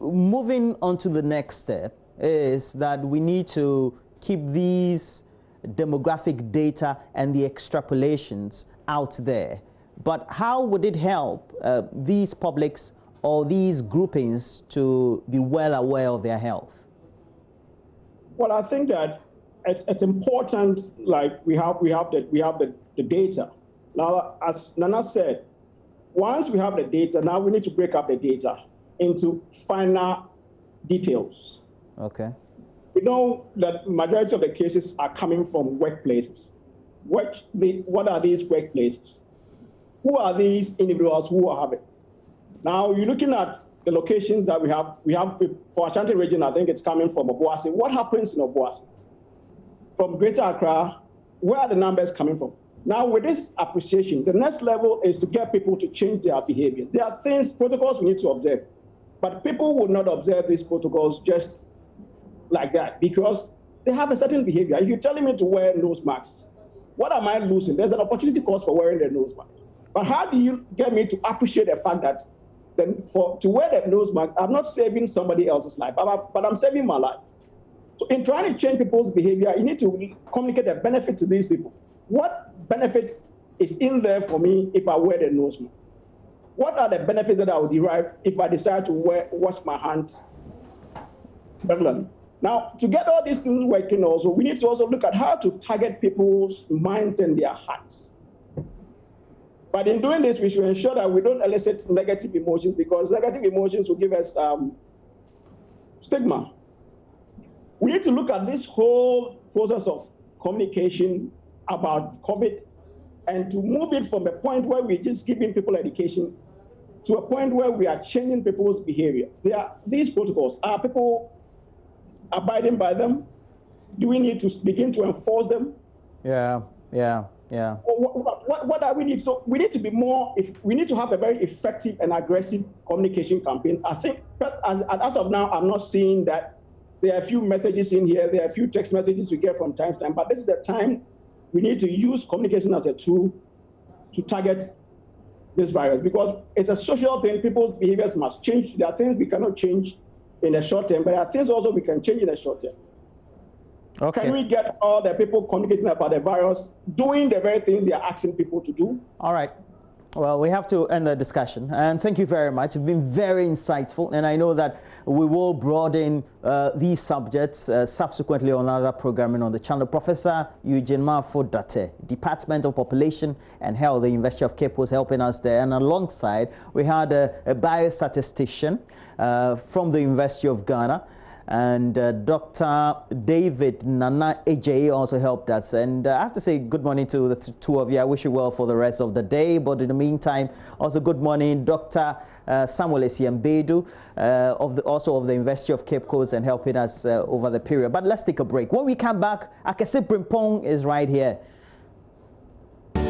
moving on to the next step is that we need to keep these demographic data and the extrapolations out there. But how would it help these publics or these groupings to be well aware of their health? Well, I think that it's important. Like we have the data. Now, as Nana said, once we have the data, now we need to break up the data into finer details. Okay. We know that majority of the cases are coming from workplaces. What are these workplaces? Who are these individuals who are having? Now, you're looking at the locations that we have. We have for Ashanti region, I think it's coming from Obuasi. What happens in Obuasi? From Greater Accra, where are the numbers coming from? Now, with this appreciation, the next level is to get people to change their behavior. There are things, protocols we need to observe, but people will not observe these protocols just like that because they have a certain behavior. If you're telling me to wear nose masks, what am I losing? There's an opportunity cost for wearing the nose mask. But how do you get me to appreciate the fact that to wear the nose mask, I'm not saving somebody else's life, but I'm saving my life. So in trying to change people's behavior, you need to communicate a benefit to these people. What benefits is in there for me if I wear the nose mask? What are the benefits that I will derive if I decide to wash my hands regularly? Now, to get all these things working also, we need to also look at how to target people's minds and their hearts. But in doing this, we should ensure that we don't elicit negative emotions, because negative emotions will give us stigma. We need to look at this whole process of communication about COVID and to move it from a point where we're just giving people education to a point where we are changing people's behavior. These protocols, are people abiding by them? Do we need to begin to enforce them? Yeah. What do we need? So we need to be more, we need to have a very effective and aggressive communication campaign. I think, but as of now, I'm not seeing that. There are a few messages in here, there are a few text messages we get from time to time, but this is the time we need to use communication as a tool to target this virus, because it's a social thing. People's behaviors must change. There are things we cannot change in the short term, but there are things also we can change in the short term. Okay. Can we get all the people communicating about the virus doing the very things they are asking people to do? All right. Well, we have to end the discussion. And thank you very much. It's been very insightful. And I know that we will broaden these subjects subsequently on other programming on the channel. Professor Eugene Dotte, Department of Population and Health, the University of Cape, was helping us there. And alongside, we had a biostatistician from the University of Ghana. And Dr. David Nana Eje also helped us. And I have to say good morning to the two of you. I wish you well for the rest of the day. But in the meantime, also good morning, Dr. Samuel Esiambedu, also of the University of Cape Coast, and helping us over the period. But let's take a break. When we come back, Akese Brimpong is right here.